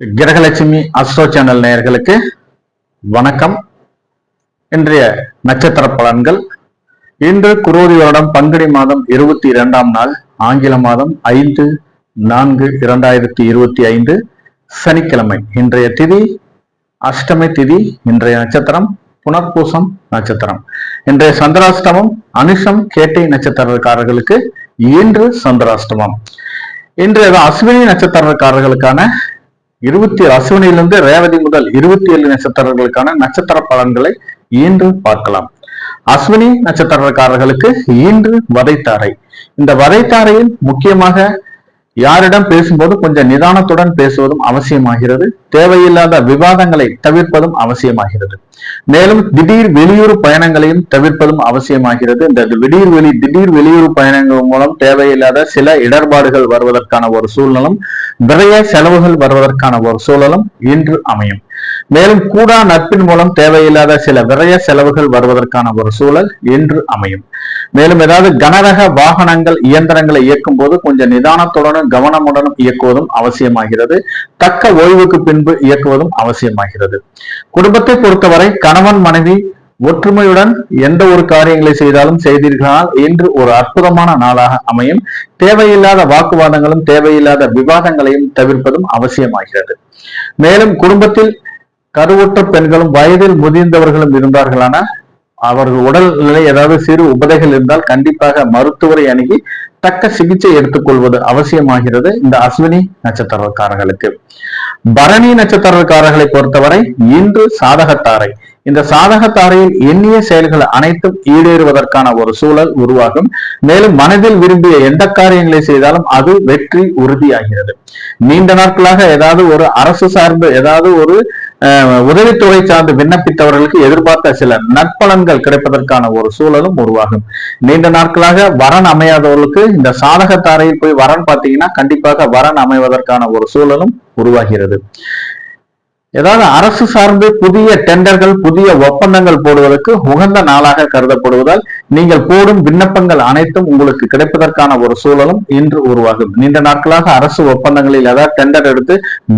Grahalakshmi astro channel நேயர்களுக்கு வணக்கம். இன்றைய நட்சத்திர பலன்கள். இன்று குரோதி வருடம் பங்குனி மாதம் 22ஆம் நாள், ஆங்கில மாதம் 5/4/2025 சனிக்கிழமை. இன்றைய திதி அஷ்டமி திதி. இன்றைய நட்சத்திரம் புனர்பூசம் நட்சத்திரம். இன்றைய சந்திராஷ்டமம் அனுஷம் கேட்டை நட்சத்திரக்காரர்களுக்கு இன்று சந்திராஷ்டமம். இன்றைய அஸ்வினி நட்சத்திரக்காரர்களுக்கான அஸ்வினியிலிருந்து ரேவதி முதல் 27 நட்சத்திரங்களுக்கான நட்சத்திர பலன்களை இன்று பார்க்கலாம். அஸ்வினி நட்சத்திரக்காரர்களுக்கு இன்று வதைத்தாரை. இந்த வதைத்தாரையில் முக்கியமாக யாரிடம் பேசும்போது கொஞ்சம் நிதானத்துடன் பேசுவதும் அவசியமாகிறது. தேவையில்லாத விவாதங்களை தவிர்ப்பதும் அவசியமாகிறது. மேலும் திடீர் வெளியூர் பயணங்களையும் தவிர்ப்பதும் அவசியமாகிறது. இந்த திடீர் வெளியூர் பயணங்கள் மூலம் தேவையில்லாத சில இடர்பாடுகள் வருவதற்கான ஒரு சூழ்நிலும், விரைய செலவுகள் வருவதற்கான ஒரு சூழலும் இன்று அமையும். மேலும் கூடா நட்பின் மூலம் தேவையில்லாத சில விரைய செலவுகள் வருவதற்கான ஒரு சூழல் இன்று அமையும். மேலும் ஏதாவது கனரக வாகனங்கள் இயந்திரங்களை இயக்கும் போது கொஞ்சம் நிதானத்துடனும் கவனமுடனும் இயக்குவதும் அவசியமாகிறது. தக்க ஓய்வுக்கு பின்பு இயக்குவதும் அவசியமாகிறது. குடும்பத்தை பொறுத்தவரை கணவன் மனைவி ஒற்றுமையுடன் எந்த ஒரு காரியங்களை செய்தாலும் செய்தீர்களால் இன்று ஒரு அற்புதமான நாளாக அமையும். தேவையில்லாத வாக்குவாதங்களும் தேவையில்லாத விவாதங்களையும் தவிர்ப்பதும் அவசியமாகிறது. மேலும் குடும்பத்தில் கருவுற்ற பெண்களும் வயதில் முதிர்ந்தவர்களும் இருந்தார்களான அவர்கள் உடல்நிலை ஏதாவது சிறு உபதைகள் இருந்தால் கண்டிப்பாக மருத்துவரை அணுகி தக்க சிகிச்சை எடுத்துக்கொள்வது அவசியமாகிறது. இந்த அஸ்வினி நட்சத்திரக்காரர்களுக்கு. பரணி நட்சத்திரக்காரர்களை பொறுத்தவரை இன்று சாதகத்தாரை. இந்த சாதகத்தாரையில் எண்ணிய செயல்கள் அனைத்தும் ஈடேறுவதற்கான ஒரு சூழல் உருவாகும். மேலும் மனதில் விரும்பிய எந்த காரியங்களை செய்தாலும் அது வெற்றி உறுதியாகிறது. நீண்ட நாட்களாக ஏதாவது ஒரு அரசு சார்ந்து ஏதாவது ஒரு உதவித்தொகை சார்ந்து விண்ணப்பித்தவர்களுக்கு எதிர்பார்த்த சில நற்பலன்கள் கிடைப்பதற்கான ஒரு சூழலும் உருவாகும். நீண்ட நாட்களாக வரன் அமையாதவர்களுக்கு இந்த சாதகத்தாரையில் போய் வரன் பார்த்தீங்கன்னா கண்டிப்பாக வரன் அமைவதற்கான ஒரு சூழலும் உருவாகிறது. ஏதாவது அரசு சார்ந்து புதிய டெண்டர்கள் புதிய ஒப்பந்தங்கள் போடுவதற்கு உகந்த நாளாக கருதப்படுவதால் நீங்கள் போடும் விண்ணப்பங்கள் அனைத்தும் உங்களுக்கு கிடைப்பதற்கான ஒரு சூழலும் இன்று உருவாகும். நீண்ட நாட்களாக அரசு ஒப்பந்தங்களில் ஏதாவது டெண்டர் எடுத்து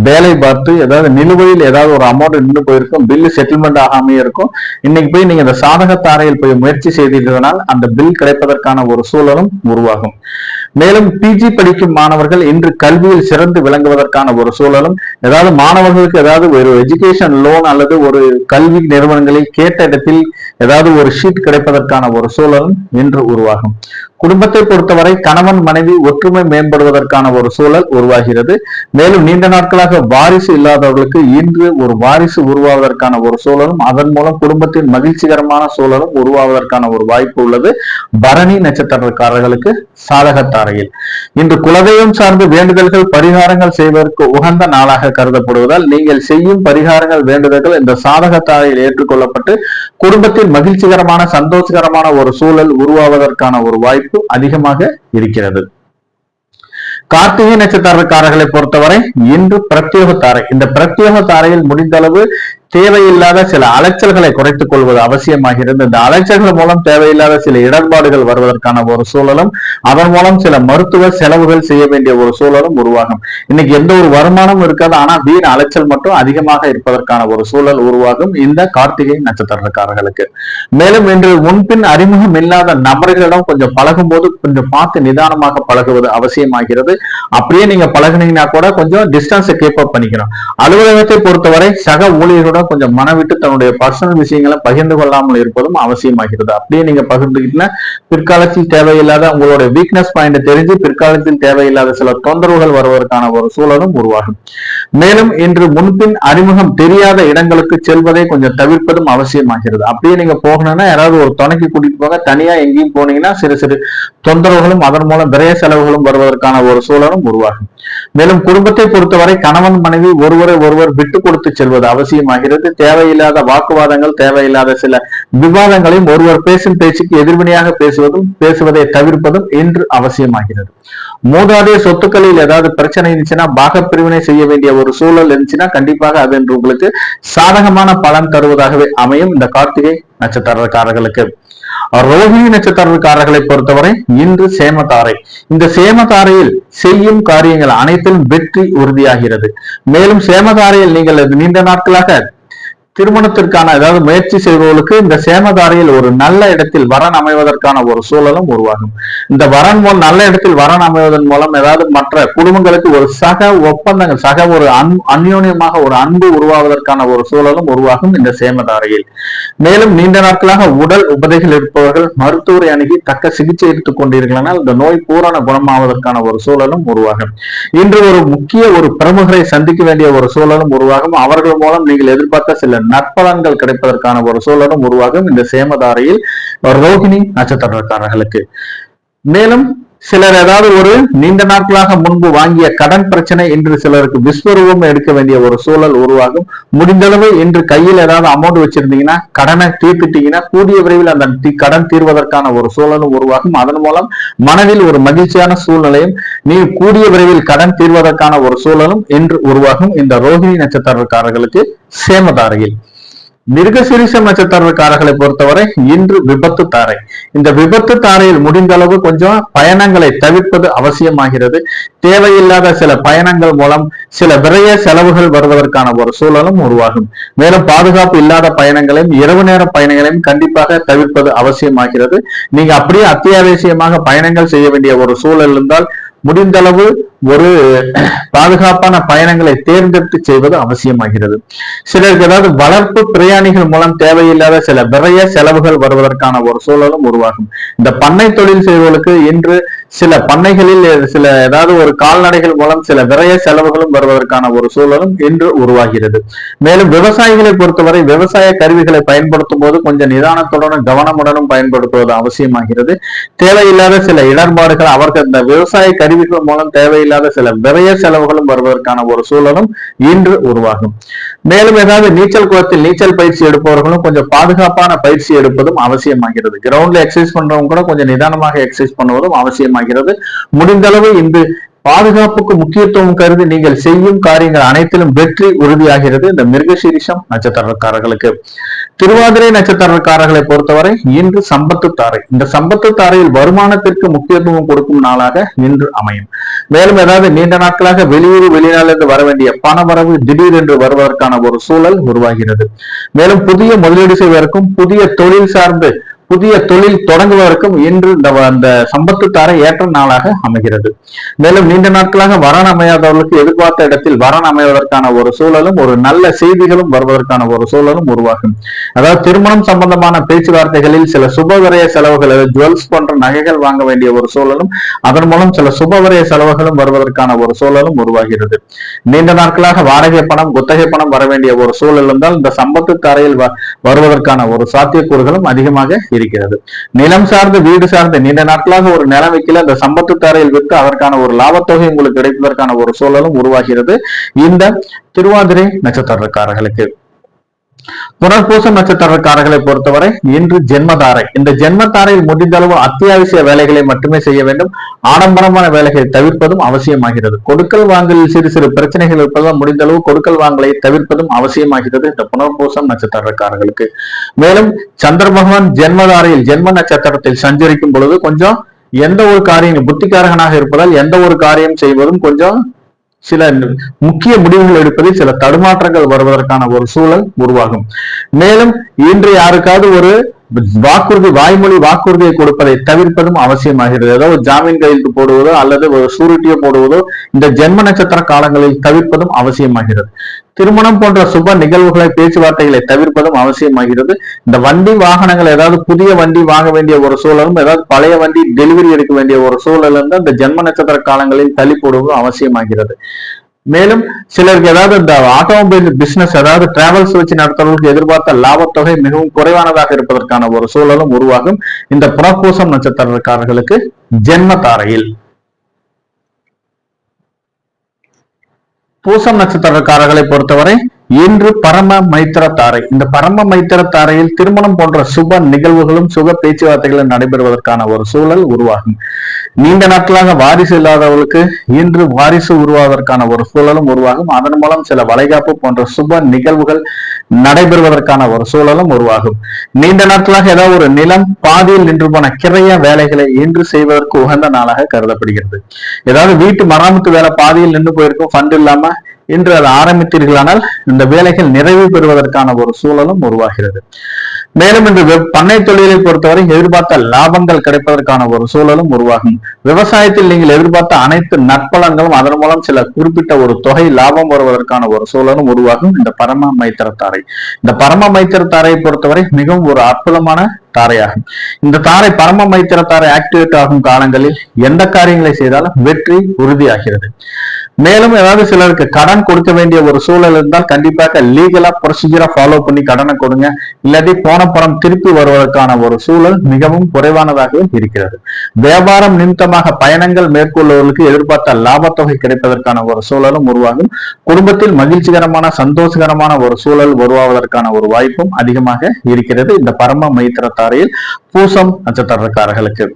வேலை பார்த்து ஏதாவது நிலுவையில் ஏதாவது ஒரு அமௌண்ட் நின்று போயிருக்கும், பில்லு செட்டில்மெண்ட் ஆகாமே இருக்கும். இன்னைக்கு போய் நீங்க இந்த சாதகத்தாரையில் போய் முயற்சி செய்தீர்களால் அந்த பில் கிடைப்பதற்கான ஒரு சூழலும் உருவாகும். மேலும் பிஜி படிக்கும் மாணவர்கள் இன்று கல்வியில் சிறந்து விளங்குவதற்கான ஒரு சூழலும், ஏதாவது மாணவர்களுக்கு ஏதாவது ஒரு எஜுகேஷன் லோன் அல்லது ஒரு கல்வி நிறுவனங்களில் கேட்ட இடத்தில் ஏதாவது ஒரு ஷீட் கிடைப்பதற்கான ஒரு சூழலும் இன்று உருவாகும். குடும்பத்தை பொறுத்தவரை கணவன் மனைவி ஒற்றுமை மேம்படுவதற்கான ஒரு சூழல் உருவாகிறது. மேலும் நீண்ட நாட்களாக வாரிசு இல்லாதவர்களுக்கு இன்று ஒரு வாரிசு உருவாவதற்கான ஒரு சூழலும் அதன் மூலம் குடும்பத்தின் மகிழ்ச்சிகரமான சூழலும் உருவாவதற்கான ஒரு வாய்ப்பு உள்ளது. பரணி நட்சத்திரக்காரர்களுக்கு சாதகத்தாரையில் இன்று குலதெய்வம் சார்ந்து வேண்டுதல்கள் பரிகாரங்கள் செய்வதற்கு உகந்த நாளாக கருதப்படுவதால் நீங்கள் செய்யும் பரிகாரங்கள் வேண்டுதல்கள் இந்த சாதகத்தாரையில் ஏற்றுக்கொள்ளப்பட்டு குடும்பத்தில் மகிழ்ச்சிகரமான சந்தோஷகரமான ஒரு சூழல் உருவாவதற்கான ஒரு வாய்ப்பு அதிகமாக இருக்கிறது. கார்த்திகை நட்சத்திரக்காரர்களை பொறுத்தவரை இன்று பிரத்யோக தாரை. இந்த பிரத்யோக தாரையில் முடிந்த அளவு தேவையில்லாத சில அலைச்சல்களை குறைத்துக் கொள்வது அவசியமாகிறது. இந்த அலைச்சல்கள் மூலம் தேவையில்லாத சில இடர்பாடுகள் வருவதற்கான ஒரு சூழலும் அதன் மூலம் சில மருத்துவ செலவுகள் செய்ய வேண்டிய ஒரு சூழலும் உருவாகும். இன்னைக்கு எந்த ஒரு வருமானம் இருக்காது, ஆனா வீண் அலைச்சல் மட்டும் அதிகமாக இருப்பதற்கான ஒரு சூழல் உருவாகும் இந்த கார்த்திகை நட்சத்திரக்காரர்களுக்கு. மேலும் இன்று முன்பின் அறிமுகம் இல்லாத நபர்களிடம் கொஞ்சம் பழகும் போது கொஞ்சம் பார்த்து நிதானமாக பழகுவது அவசியமாகிறது. அப்படியே நீங்க பழகுனீங்கன்னா கூட கொஞ்சம் டிஸ்டன்ஸை கீப் அப் பண்ணிக்கணும். அலுவலகத்தை பொறுத்தவரை சக ஊழியர்களுடன் கொஞ்சம் மனவிட்டு தன்னுடைய பர்சனல் விஷயங்களை பகிர்ந்து கொள்ளாமல் இருப்பதும் அவசியமாகிறது. அப்படியே நீங்க பகிர்ந்துக்கிட்டீங்கன்னா பிற்காலத்தில் தேவையில்லாத உங்களுடைய வீக்னஸ் பாயிண்ட் தெரிஞ்சு பிற்காலத்தில் தேவையில்லாத சில தொந்தரவுகள் வருவதற்கான ஒரு சூழலும் உருவாகும். மேலும் இன்று முன்பின் அறிமுகம் தெரியாத இடங்களுக்கு செல்வதை கொஞ்சம் தவிர்ப்பதும் அவசியமாகிறது. அப்படியே நீங்க போகணும்னா யாராவது ஒரு துணைக்கு கூட்டிட்டு போங்க. தனியா எங்கேயும் போனீங்கன்னா சிறு சிறு தொந்தரவுகளும் அதன் மூலம் விரைய செலவுகளும் வருவதற்கான ஒரு சூழலும் உருவாகும். மேலும் குடும்பத்தை பொறுத்தவரை கணவன் மனைவி ஒருவரை ஒருவர் விட்டு கொடுத்து செல்வது அவசியமாகிறது. தேவையில்லாத வாக்குவாதங்கள் தேவையில்லாத சில விவாதங்களையும் ஒருவர் பேசும் பேச்சுக்கு எதிர்வினையாக பேசுவதை தவிர்ப்பதும் இன்று அவசியமாகிறது. மூதாதைய சொத்துக்களில் ஏதாவது பிரச்சனை இருந்துச்சுன்னா பாக பிரிவினை செய்ய வேண்டிய ஒரு சூழல் இருந்துச்சுன்னா கண்டிப்பாக அது என்று உங்களுக்கு சாதகமான பலன் தருவதாகவே அமையும் இந்த கார்த்திகை நட்சத்திரக்காரர்களுக்கு. ரோஹிணி நட்சத்திரக்காரர்களை பொறுத்தவரை இன்று சேமதாரை. இந்த சேமதாரையில் செய்யும் காரியங்கள் அனைத்திலும் வெற்றி உறுதியாகிறது. மேலும் சேமதாரையில் நீங்கள் நீண்ட நாட்களாக திருமணத்திற்கான ஏதாவது முயற்சி செய்பவர்களுக்கு இந்த சேமதாரையில் ஒரு நல்ல இடத்தில் வரன் அமைவதற்கான ஒரு சூழலும் உருவாகும். இந்த வரன் மூலம் நல்ல இடத்தில் வரன் அமைவதன் மூலம் ஏதாவது மற்ற குடும்பங்களுக்கு ஒரு சக ஒப்பந்தங்கள், சக ஒரு அந்யோன்யமாக ஒரு அன்பு உருவாவதற்கான ஒரு சூழலும் உருவாகும் இந்த சேமதாரையில். மேலும் நீண்ட நாட்களாக உடல் உபதைகள் இருப்பவர்கள் மருத்துவரை அணுகி தக்க சிகிச்சை எடுத்துக் கொண்டீர்களானால் இந்த நோய் பூரண குணமாவதற்கான ஒரு சூழலும் உருவாகும். இன்று ஒரு முக்கிய ஒரு பிரமுகரை சந்திக்க வேண்டிய ஒரு சூழலும் உருவாகும். அவர்கள் மூலம் நீங்கள் எதிர்பார்த்த சில நற்பலன்கள் கிடைப்பதற்கான ஒரு சூழலும் உருவாகும் இந்த சேமதாரையில் ரோஹிணி நட்சத்திரக்காரர்களுக்கு. மேலும் சிலர் ஏதாவது ஒரு நீண்ட நாட்களாக முன்பு வாங்கிய கடன் பிரச்சனை இன்று சிலருக்கு விஸ்வரூபம் எடுக்க வேண்டிய ஒரு சூழல் உருவாகும். முடிந்தளவு இன்று கையில் ஏதாவது அமௌண்ட் வச்சிருந்தீங்கன்னா கடனை தீர்த்துட்டீங்கன்னா கூடிய விரைவில் அந்த கடன் தீர்வதற்கான ஒரு சூழலும் உருவாகும். அதன் மூலம் மனதில் ஒரு மகிழ்ச்சியான சூழ்நிலையும் நீ கூடிய விரைவில் கடன் தீர்வதற்கான ஒரு சூழலும் இன்று உருவாகும் இந்த ரோஹிணி நட்சத்திரக்காரர்களுக்கு சேமதாரையில். மிருகசீரிஷம் நட்சத்திரக்காரர்களை பொறுத்தவரை இன்று விபத்து தாரை. இந்த விபத்து தாரையில் முடிந்த அளவு கொஞ்சம் பயணங்களை தவிர்ப்பது அவசியமாகிறது. தேவையில்லாத சில பயணங்கள் மூலம் சில விரைய செலவுகள் வருவதற்கான ஒரு சூழலும் உருவாகும். மேலும் பாதுகாப்பு இல்லாத பயணங்களையும் இரவு நேர பயணங்களையும் கண்டிப்பாக தவிர்ப்பது அவசியமாகிறது. நீங்க அப்படியே அத்தியாவசியமாக பயணங்கள் செய்ய வேண்டிய ஒரு சூழல் இருந்தால் முடிந்தளவு ஒரு பாதுகாப்பான பயணங்களை தேர்ந்தெடுத்து செய்வது அவசியமாகிறது. சிலருக்கு ஏதாவது வளர்ப்பு பிரயாணிகள் மூலம் தேவையில்லாத சில விரைய செலவுகள் வருவதற்கான ஒரு சூழலும் உருவாகும். இந்த பண்ணை தொழில் செய்வர்களுக்கு இன்று சில பண்ணைகளில் சில ஏதாவது ஒரு கால்நடைகள் மூலம் சில விரைய செலவுகளும் வருவதற்கான ஒரு சூழலும் இன்று உருவாகிறது. மேலும் விவசாயிகளை பொறுத்தவரை விவசாய கருவிகளை பயன்படுத்தும் போது கொஞ்சம் நிதானத்துடனும் கவனமுடனும் பயன்படுத்துவது அவசியமாகிறது. தேவையில்லாத சில இடர்பாடுகள் அவர்கள் இந்த விவசாய கருவிகள் மூலம் தேவையில்லாத சில விரைய செலவுகளும் வருவதற்கான ஒரு சூழலும் இன்று உருவாகும். மேலும் ஏதாவது நீச்சல் குளத்தில் நீச்சல் பயிற்சி எடுப்பவர்களும் கொஞ்சம் பாதுகாப்பான பயிற்சி எடுப்பதும் அவசியமாகிறது. கிரவுண்ட்ல எக்ஸசைஸ் பண்றவங்க கூட கொஞ்சம் நிதானமாக எக்ஸசைஸ் பண்ணுவதும் அவசியமாகிறது. முடிந்தளவு இந்த பாதுகாப்புக்கு முக்கியத்துவம் கருதி நீங்கள் செய்யும் காரியங்கள் அனைத்திலும் வெற்றி உறுதியாகிறது இந்த மிருகசீரிஷம் நட்சத்திரக்காரர்களுக்கு. திருவாதிரை நட்சத்திரக்காரர்களை பொறுத்தவரை இன்று சம்பத்து தாரை. இந்த சம்பத்து தாரையில் வருமானத்திற்கு முக்கியத்துவம் கொடுக்கும் நாளாக இன்று அமையும். மேலும் ஏதாவது நீண்ட நாட்களாக வெளியூர் வெளிநாட்டிலிருந்து வர வேண்டிய பண வரவு திடீரென்று வருவதற்கான ஒரு சூழல் உருவாகிறது. மேலும் புதிய முதலீடு செய்வதற்கும் புதிய தொழில் சார்ந்து புதிய தொழில் தொடங்குவதற்கும் இன்று இந்த சம்பத்து தாரை ஏற்ற நாளாக அமைகிறது. மேலும் நீண்ட நாட்களாக வரன் அமையாதவர்களுக்கு எதிர்பார்த்த இடத்தில் வரன் அமைவதற்கான ஒரு சூழலும் ஒரு நல்ல செய்திகளும் வருவதற்கான ஒரு சூழலும் உருவாகும். அதாவது திருமணம் சம்பந்தமான பேச்சுவார்த்தைகளில் சில சுபவிரய செலவுகள், ஜுவல்ஸ் போன்ற நகைகள் வாங்க வேண்டிய ஒரு சூழலும் அதன் மூலம் சில சுபவிரய செலவுகளும் வருவதற்கான ஒரு சூழலும் உருவாகிறது. நீண்ட நாட்களாக வாடகை பணம் குத்தகை பணம் வர வேண்டிய ஒரு சூழல் இருந்தால் இந்த சம்பத்து தாரையில் வருவதற்கான ஒரு சாத்தியக்கூறுகளும் அதிகமாக இருக்கிறது. நிலம் சார்ந்து வீடு சார்ந்து நீண்ட நாட்களாக ஒரு நிலம் வைக்கல அந்த சம்பத்து தாரையில் விற்று அதற்கான ஒரு லாபத்தொகை உங்களுக்கு கிடைப்பதற்கான ஒரு சூழலும் உருவாகிறது இந்த திருவாதிரை நட்சத்திரக்காரர்களுக்கு. புனர்பூசம் நட்சத்திரக்காரர்களை பொறுத்தவரை இன்று ஜென்மதாரை. இந்த ஜென்மதாரையில் முடிந்த அளவு அத்தியாவசிய வேலைகளை மட்டுமே செய்ய வேண்டும். ஆடம்பரமான வேலைகளை தவிர்ப்பதும் அவசியமாகிறது. கொடுக்கல் வாங்கலில் சிறு சிறு பிரச்சனைகள் இருப்பதால் முடிந்த அளவு கொடுக்கல் வாங்கலை தவிர்ப்பதும் அவசியமாகிறது இந்த புனர்பூசம் நட்சத்திரக்காரர்களுக்கு. மேலும் சந்திர பகவான் ஜென்மதாரையில் ஜென்ம நட்சத்திரத்தில் சஞ்சரிக்கும் பொழுது கொஞ்சம் எந்த ஒரு காரியம் புத்திகாரகனாக இருப்பதால் எந்த ஒரு காரியம் செய்வதும் கொஞ்சம் சில முக்கிய முடிவுகள் எடுப்பதில் சில தடுமாற்றங்கள் வருவதற்கான ஒரு சூழல் உருவாகும். மேலும் இன்று யாருக்காவது ஒரு வாக்குறுதி வாய்மொழி வாக்குறுதியை கொடுப்பதை தவிர்ப்பதும் அவசியமாகிறது. ஏதோ ஜாமீன் கையெழுத்து போடுவதோ அல்லது ஒரு சூரிட்டியோ போடுவதோ இந்த ஜென்ம நட்சத்திர காலங்களில் தவிர்ப்பதும் அவசியமாகிறது. திருமணம் போன்ற சுப நிகழ்வுகளை பேச்சுவார்த்தைகளை தவிர்ப்பதும் அவசியமாகிறது. இந்த வண்டி வாகனங்கள் ஏதாவது புதிய வண்டி வாங்க வேண்டிய ஒரு சூழலும் ஏதாவது பழைய வண்டி டெலிவரி எடுக்க வேண்டிய ஒரு சூழல் இருந்து இந்த ஜென்ம நட்சத்திர காலங்களில் தள்ளி போடுவதும் அவசியமாகிறது. மேலும் சிலருக்கு ஏதாவது இந்த ஆட்டோமொபைல் பிசினஸ் ஏதாவது டிராவல்ஸ் வச்சு நடத்துறவர்களுக்கு எதிர்பார்த்த லாபத்தொகை மிகவும் குறைவானதாக இருப்பதற்கான ஒரு சூழலும் உருவாகும் இந்த புனர்பூசம் நட்சத்திரக்காரர்களுக்கு ஜென்ம தாரையில். பூசம் நட்சத்திரக்காரர்களை பொறுத்தவரை இன்று பரம மைத்திர தாரை. இந்த பரம மைத்திர தாரையில் திருமணம் போன்ற சுப நிகழ்வுகளும் சுப பேச்சுவார்த்தைகளும் நடைபெறுவதற்கான ஒரு சூழல் உருவாகும். நீண்ட நாட்களாக வாரிசு இல்லாதவர்களுக்கு இன்று வாரிசு உருவாவதற்கான ஒரு சூழலும் உருவாகும். அதன் மூலம் சில வளைகாப்பு போன்ற சுப நிகழ்வுகள் நடைபெறுவதற்கான ஒரு சூழலும் உருவாகும். நீண்ட நாட்களாக ஏதாவது ஒரு நிலம் பாதியில் நின்று போன கிரைய வேலைகளை இன்று செய்வதற்கு உகந்த நாளாக கருதப்படுகிறது. ஏதாவது வீட்டு மராமத்து வேலை பாதியில் நின்று போயிருக்கும், ஃபண்ட் இல்லாம இன்று அதை ஆரம்பித்தீர்களானால் இந்த வேலைகள் நிறைவு பெறுவதற்கான ஒரு சூழலும் உருவாகிறது. மேலும் இன்று பண்ணை தொழிலை பொறுத்தவரை எதிர்பார்த்த லாபங்கள் கிடைப்பதற்கான ஒரு சூழலும் உருவாகும். விவசாயத்தில் நீங்கள் எதிர்பார்த்த அனைத்து நற்பலன்களும் அதன் மூலம் சில குறிப்பிட்ட ஒரு தொகை லாபம் வருவதற்கான ஒரு சூழலும் உருவாகும். இந்த பரம மைத்திர தாரை, இந்த பரம மைத்திர தாரையை பொறுத்தவரை மிகவும் ஒரு அற்புதமான தாரையாகும். இந்த தாரை பரம மைத்திர தாரை ஆக்டிவேட் ஆகும் காலங்களில் எந்த காரியங்களை செய்தாலும் வெற்றி உறுதியாகிறது. மேலும் ஏதாவது சிலருக்கு கடன் கொடுக்க வேண்டிய ஒரு சூழல் இருந்தால் கண்டிப்பாக லீகலா ப்ரொசீஜரா ஃபாலோ பண்ணி கடனை கொடுங்க. இல்லாட்டி போன பணம் திருப்பி வருவதற்கான ஒரு சூழல் மிகவும் குறைவானதாக இருக்கிறது. வியாபாரம் நிமித்தமாக பயணங்கள் மேற்கொள்வதற்கு எதிர்பார்த்த லாபத்தொகை கிடைப்பதற்கான ஒரு சூழலும் உருவாகும். குடும்பத்தில் மகிழ்ச்சிகரமான சந்தோஷகரமான ஒரு சூழல் உருவாவதற்கான ஒரு வாய்ப்பும் அதிகமாக இருக்கிறது. இந்த பரம மைத்திர தாரையில் பூசம் நட்சத்திரக்காரர்களுக்கு.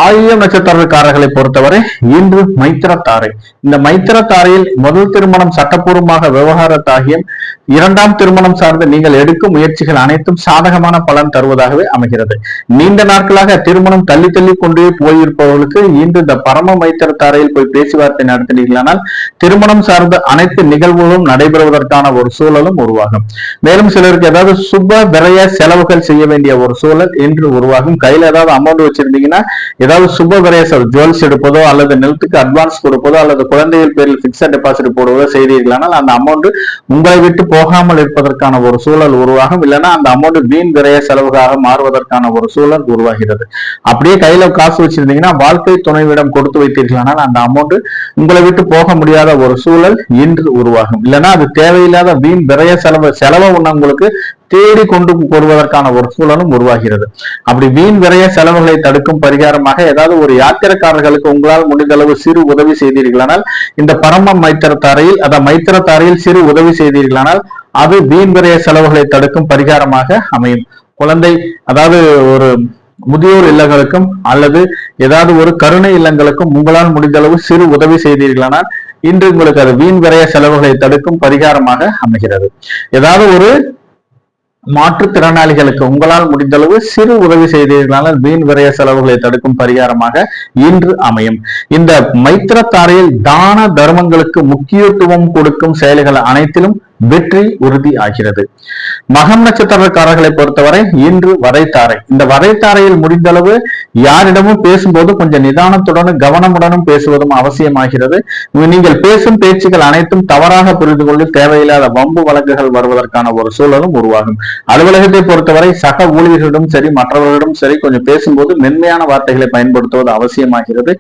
ஆயிரம் நட்சத்திரக்காரர்களை பொறுத்தவரை இன்று மைத்திர தாரை. இந்த மைத்திர தாரையில் முதல் திருமணம் சட்டப்பூர்வமாக விவகாரத்தாகியும் இரண்டாம் திருமணம் சார்ந்து நீங்கள் எடுக்கும் முயற்சிகள் அனைத்தும் சாதகமான பலன் தருவதாகவே அமைகிறது. நீண்ட நாட்களாக திருமணம் தள்ளி தள்ளி கொண்டே போயிருப்பவர்களுக்கு இன்று இந்த பரம மைத்திர தாரையில் போய் பேச்சுவார்த்தை நடத்தினீர்களானால் திருமணம் சார்ந்த அனைத்து நிகழ்வுகளும் நடைபெறுவதற்கான ஒரு சூழலும் உருவாகும். மேலும் சிலருக்கு ஏதாவது சுப விரய செலவுகள் செய்ய வேண்டிய ஒரு சூழல் இன்று உருவாகும். கையில ஏதாவது அமௌண்ட் வச்சிருந்தீங்கன்னா ஏதாவது சுப விரய ஜுவல்ஸ் எடுப்பதோ அல்லது நிலத்துக்கு அட்வான்ஸ் கொடுப்பதோ அல்லது குழந்தைகள் பேரில் பிக்சட் டெபாசிட் போடுவதோ செய்தீர்களானால் அந்த அமௌண்ட் உங்களை விட்டு போகாமல் இருப்பதற்கான ஒரு சூழல் உருவாகும். இல்லைன்னா அந்த அமௌண்ட் வீண் விரைய செலவுக்காக மாறுவதற்கான ஒரு சூழல் உருவாகிறது. அப்படியே கையில காசு வச்சிருந்தீங்கன்னா வாழ்க்கை துணைவிடம் கொடுத்து வைத்தீர்களானால் அந்த அமௌண்ட் உங்களை விட்டு போக முடியாத ஒரு சூழல் இன்று உருவாகும். இல்லைன்னா அது தேவையில்லாத வீண் விரைய செலவை உங்களுக்கு தேடி கொண்டு போடுவதற்கான ஒரு சூழலும் உருவாகிறது. அப்படி வீண் விரைய செலவுகளை தடுக்கும் பரிகாரமாக ஏதாவது ஒரு யாத்திரைக்காரர்களுக்கு உங்களால் முடிந்தளவு சிறு உதவி செய்தீர்களானால் இந்த பரம மைத்திர தாரையில் மைத்திர தாரையில் சிறு உதவி செய்தீர்களானால் அது வீண் விரைய செலவுகளை தடுக்கும் பரிகாரமாக அமையும். குழந்தை அதாவது ஒரு முதியோர் இல்லங்களுக்கும் அல்லது ஏதாவது ஒரு கருணை இல்லங்களுக்கும் உங்களால் முடிந்தளவு சிறு உதவி செய்தீர்களானால் இன்று உங்களுக்கு அது வீண் விரைய செலவுகளை தடுக்கும் பரிகாரமாக அமைகிறது. ஏதாவது ஒரு மாற்றுத்திறனாளிகளுக்கு உங்களால் முடிந்தளவு சிறு உதவி செய்தீர்களால் வீண் விரைய செலவுகளை தடுக்கும் பரிகாரமாக இன்று அமையும். இந்த மைத்திர தாரையில் தான தர்மங்களுக்கு முக்கியத்துவம் கொடுக்கும் செயல்கள் அனைத்திலும் வெற்றி உறுதி ஆகிறது. மகம் நட்சத்திரக்காரர்களை பொறுத்தவரை இன்று வதைத்தாரை. இந்த வதைத்தாரையில் முடிந்தளவு யாரிடமும் பேசும்போது கொஞ்சம் நிதானத்துடனும் கவனமுடனும் பேசுவதும் அவசியமாகிறது. நீங்கள் பேசும் பேச்சுகள் அனைத்தும் தவறாக புரிந்து கொண்டு தேவையில்லாத வம்பு வழக்குகள் வருவதற்கான ஒரு சூழலும் உருவாகும். அலுவலகத்தை பொறுத்தவரை சக ஊழியர்களிடம் சரி மற்றவர்களிடம் சரி கொஞ்சம் பேசும்போது மென்மையான வார்த்தைகளை பயன்படுத்துவது அவசியமாகிறது.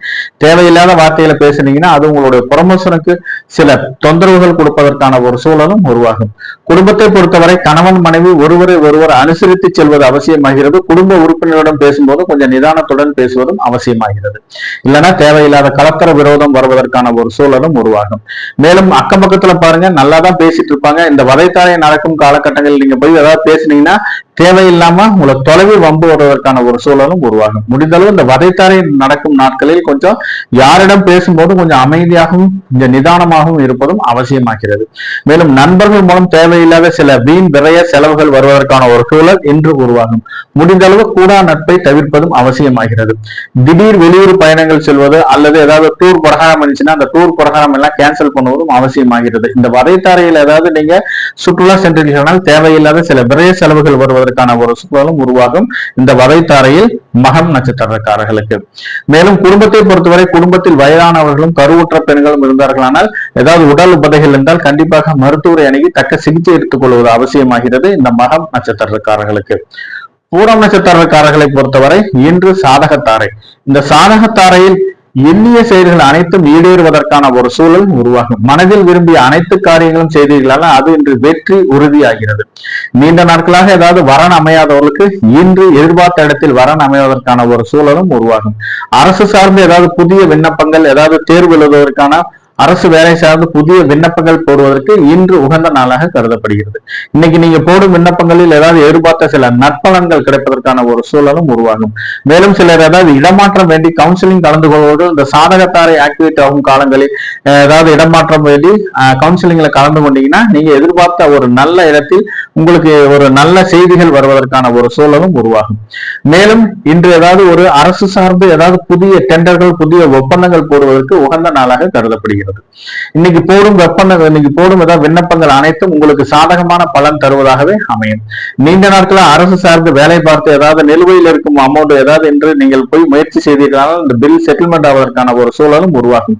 தேவையில்லாத வார்த்தைகளை பேசுனீங்கன்னா அது உங்களுடைய ப்ரமோஷனுக்கு சில தொந்தரவுகள் கொடுப்பதற்கான ஒரு சூழலும் உருவாகும். குடும்பத்தை பொறுத்தவரை கணவன் மனைவி ஒருவர் அனுசரித்து செல்வது அவசியமாகிறது. குடும்ப உறுப்பினரிடம் பேசும்போது கொஞ்சம் நிதானத்துடன் பேசுவதும் அவசியமாகிறது. இல்லைன்னா தேவையில்லாத கலத்தர விரோதம் வருவதற்கான ஒரு சூழலும் உருவாகும். மேலும் அக்கம் பக்கத்துல பாருங்க, நல்லாதான் பேசிட்டு இருப்பாங்க. இந்த வதைத்தாரை நடக்கும் காலகட்டங்களில் நீங்க போய் ஏதாவது பேசுனீங்கன்னா தேவையில்லாம உங்களை தொலைவில் வம்பு வருவதற்கான ஒரு சூழலும் உருவாகும். முடிந்தளவு இந்த வதைத்தாரை நடக்கும் நாட்களில் கொஞ்சம் யாரிடம் பேசும்போது கொஞ்சம் அமைதியாகவும் கொஞ்சம் நிதானமாகவும் இருப்பதும் அவசியமாகிறது. மேலும் நண்பர்கள் மூலம் தேவையில்லாத சில வீண் விரைய செலவுகள் வருவதற்கான ஒரு சூழல் இன்று உருவாகும். முடிந்தளவு கூடா நட்பை தவிர்ப்பதும் அவசியமாகிறது. திடீர் வெளியூர் பயணங்கள் செல்வது அல்லது ஏதாவது டூர் பிரகாரம் இருந்துச்சுன்னா அந்த டூர் பிரகாரம் எல்லாம் கேன்சல் பண்ணுவதும் அவசியமாகிறது. இந்த வதைத்தாரையில் ஏதாவது நீங்க சுற்றுலா சென்றீர்களால் தேவையில்லாத சில விரைய செலவுகள் வருவதற்கான ஒரு சூழலும் உருவாகும். இந்த வதைத்தாரையில் மகம் நட்சத்திரக்காரர்களுக்கு. மேலும் குடும்பத்தை பொறுத்தவரை குடும்பத்தில் வயதானவர்களும் கருவுற்ற பெண்களும் இருந்தார்களானால் ஏதாவது உடல் உபதைகள் இருந்தால் கண்டிப்பாக மருத்துவரை அணுகி தக்க சிகிச்சை எடுத்துக் கொள்வது அவசியமாகிறது. இந்த மகம் நட்சத்திரக்காரர்களுக்கு. பூரம் நட்சத்திரக்காரர்களை பொறுத்தவரை இன்று சாதகத்தாரை. இந்த சாதகத்தாரையில் எண்ணிய செயல்கள் அனைத்தும் ஈடேறுவதற்கான ஒரு சூழல் உருவாகும். மனதில் விரும்பிய அனைத்து காரியங்களும் செய்தீர்களால் அது இன்று வெற்றி உறுதியாகிறது. நீண்ட நாட்களாக ஏதாவது வரன் அமையாதவர்களுக்கு இன்று எதிர்பார்த்த இடத்தில் வரன் அமைவதற்கான ஒரு சூழலும் உருவாகும். அரசு சார்ந்து ஏதாவது புதிய விண்ணப்பங்கள் ஏதாவது தேர்வு எழுதுவதற்கான அரசு வேலை சார்ந்து புதிய விண்ணப்பங்கள் போடுவதற்கு இன்று உகந்த நாளாக கருதப்படுகிறது. இன்னைக்கு நீங்க போடும் விண்ணப்பங்களில் ஏதாவது எதிர்பார்த்த சில நற்பலன்கள் கிடைப்பதற்கான ஒரு சூழலும் உருவாகும். மேலும் சிலர் ஏதாவது இடமாற்றம் வேண்டி கவுன்சிலிங் கலந்து கொள்வது இந்த சாதகத்தாரை ஆக்டிவேட் ஆகும் காலங்களில் ஏதாவது இடமாற்றம் வேண்டி கவுன்சிலிங்ல கலந்து கொண்டீங்கன்னா நீங்க எதிர்பார்த்த ஒரு நல்ல இடத்தில் உங்களுக்கு ஒரு நல்ல செய்திகள் வருவதற்கான ஒரு சூழலும் உருவாகும். மேலும் இன்று ஏதாவது ஒரு அரசு சார்ந்து ஏதாவது புதிய டெண்டர்கள் புதிய ஒப்பந்தங்கள் போடுவதற்கு உகந்த நாளாக கருதப்படுகிறது. இன்னைக்கு போடும் ஏதாவது விண்ணப்பங்கள் அனைத்தும் உங்களுக்கு சாதகமான பலன் தருவதாகவே அமையும். நீண்ட நாட்களா அரசு சார்ந்து வேலை பார்த்து ஏதாவது நிலுவையில் இருக்கும் அமௌண்ட் ஏதாவது என்று நீங்கள் போய் முயற்சி செய்தீர்களால் இந்த பில் செட்டில்மெண்ட் ஆவதற்கான ஒரு சூழலும் உருவாகும்.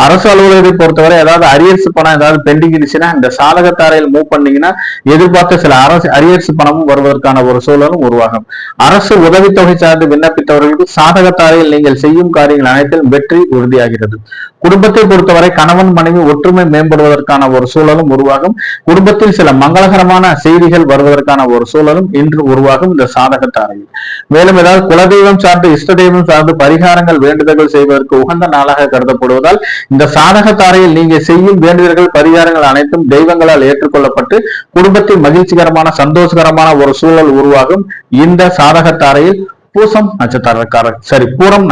அரசு அலுவலகத்தை பொறுத்தவரை ஏதாவது அரியர்ஸ் பணம் ஏதாவது பெண்டிங் இருந்துச்சுன்னா இந்த சாதகத்தாரையில் மூவ் பண்ணீங்கன்னா எதிர்பார்த்த சில அரசு அரியர்ஸ் பணமும் வருவதற்கான ஒரு சூழலும் உருவாகும். அரசு உதவித்தொகை சார்ந்து விண்ணப்பித்தவர்களுக்கு சாதகத்தாரையில் நீங்கள் செய்யும் காரியங்கள் அனைத்திலும் வெற்றி உறுதியாகிறது. குடும்பத்தை பொறுத்தவரை கணவன் மனைவி ஒற்றுமை மேம்படுவதற்கான ஒரு சூழலும் உருவாகும். குடும்பத்தில் சில மங்களகரமான செய்திகள் வருவதற்கான ஒரு சூழலும் இன்று உருவாகும் இந்த சாதகத்தாரையில். மேலும் ஏதாவது குலதெய்வம் சார்ந்து இஷ்ட தெய்வம் சார்ந்து பரிகாரங்கள் வேண்டுதல்கள் செய்வதற்கு உகந்த நாளாக கருதப்படுவதால் இந்த சாதகத்தாரையில் நீங்க செய்யும் வேண்டுதல்கள் பரிகாரங்கள் அனைத்தும் தெய்வங்களால் ஏற்றுக்கொள்ளப்பட்டு குடும்பத்தில் மகிழ்ச்சிகரமான சந்தோஷகரமான ஒரு சூழல் உருவாகும் இந்த சாதகத்தாரையில் பூரம்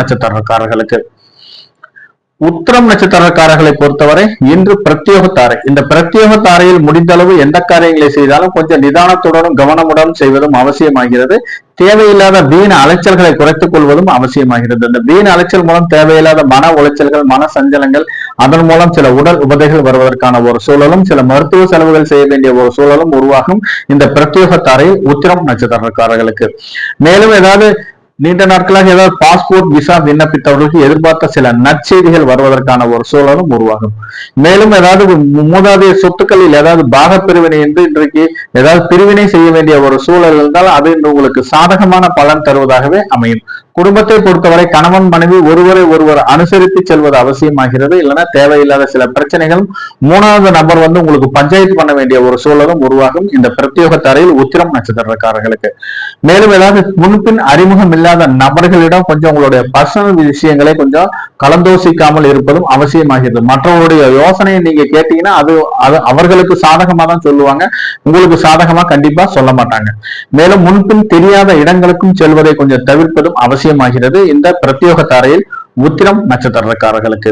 நட்சத்திரக்காரர்களுக்கு. உத்திரம் நட்சத்திரக்காரர்களை பொறுத்தவரை இன்று பிரத்யோக தாரை. இந்த பிரத்யோக தாரையில் முடிந்தளவு எந்த காரியங்களை செய்தாலும் கொஞ்சம் நிதானத்துடனும் கவனமுடன் செய்வதும் அவசியமாகிறது. தேவையில்லாத வீண அலைச்சல்களை குறைத்துக் கொள்வதும் அவசியமாகிறது. இந்த வீண அலைச்சல் மூலம் தேவையில்லாத மன உளைச்சல்கள் மன சஞ்சலங்கள் அதன் மூலம் சில உடல் உபதைகள் வருவதற்கான ஒரு சூழலும் சில மருத்துவ செலவுகள் செய்ய வேண்டிய ஒரு சூழலும் உருவாகும் இந்த பிரத்யோக தாரையில் உத்திரம் நட்சத்திரக்காரர்களுக்கு. மேலும் ஏதாவது நீண்ட நாட்களாக ஏதாவது பாஸ்போர்ட் விசா விண்ணப்பித்தவர்களுக்கு எதிர்பார்த்த சில நற்செய்திகள் வருவதற்கான ஒரு சூழலும் உருவாகும். மேலும் ஏதாவது மூதாதைய சொத்துக்களில் ஏதாவது பாக பிரிவினை என்று இன்றைக்கு ஏதாவது பிரிவினை செய்ய வேண்டிய ஒரு சூழல் இருந்தால் அது உங்களுக்கு சாதகமான பலன் தருவதாகவே அமையும். குடும்பத்தை பொறுத்தவரை கணவன் மனைவி ஒருவர் அனுசரித்து செல்வது அவசியமாகிறது. இல்லைன்னா தேவையில்லாத சில பிரச்சனைகளும் மூணாவது நபர் உங்களுக்கு பஞ்சாயத்து பண்ண வேண்டிய ஒரு சூழலும் உருவாகும் இந்த பிரத்யோக தரையில் உத்திரம் நட்சத்திரக்காரர்களுக்கு. மேலும் ஏதாவது முன்பின் அறிமுகம் இல்லாத நபர்களிடம் கொஞ்சம் உங்களுடைய பர்சனல் விஷயங்களை கொஞ்சம் கலந்தோசிக்காமல் இருப்பதும் அவசியமாகிறது. மற்றவருடைய யோசனையை நீங்க கேட்டீங்கன்னா அது அவர்களுக்கு சாதகமா தான் சொல்லுவாங்க, உங்களுக்கு சாதகமா கண்டிப்பா சொல்ல மாட்டாங்க. மேலும் முன்பின் தெரியாத இடங்களுக்கும் செல்வதை கொஞ்சம் தவிர்ப்பதும் அவசியமாகிறது இந்த பிரத்யோக தாரையில் உத்திரம் நட்சத்திரக்காரர்களுக்கு.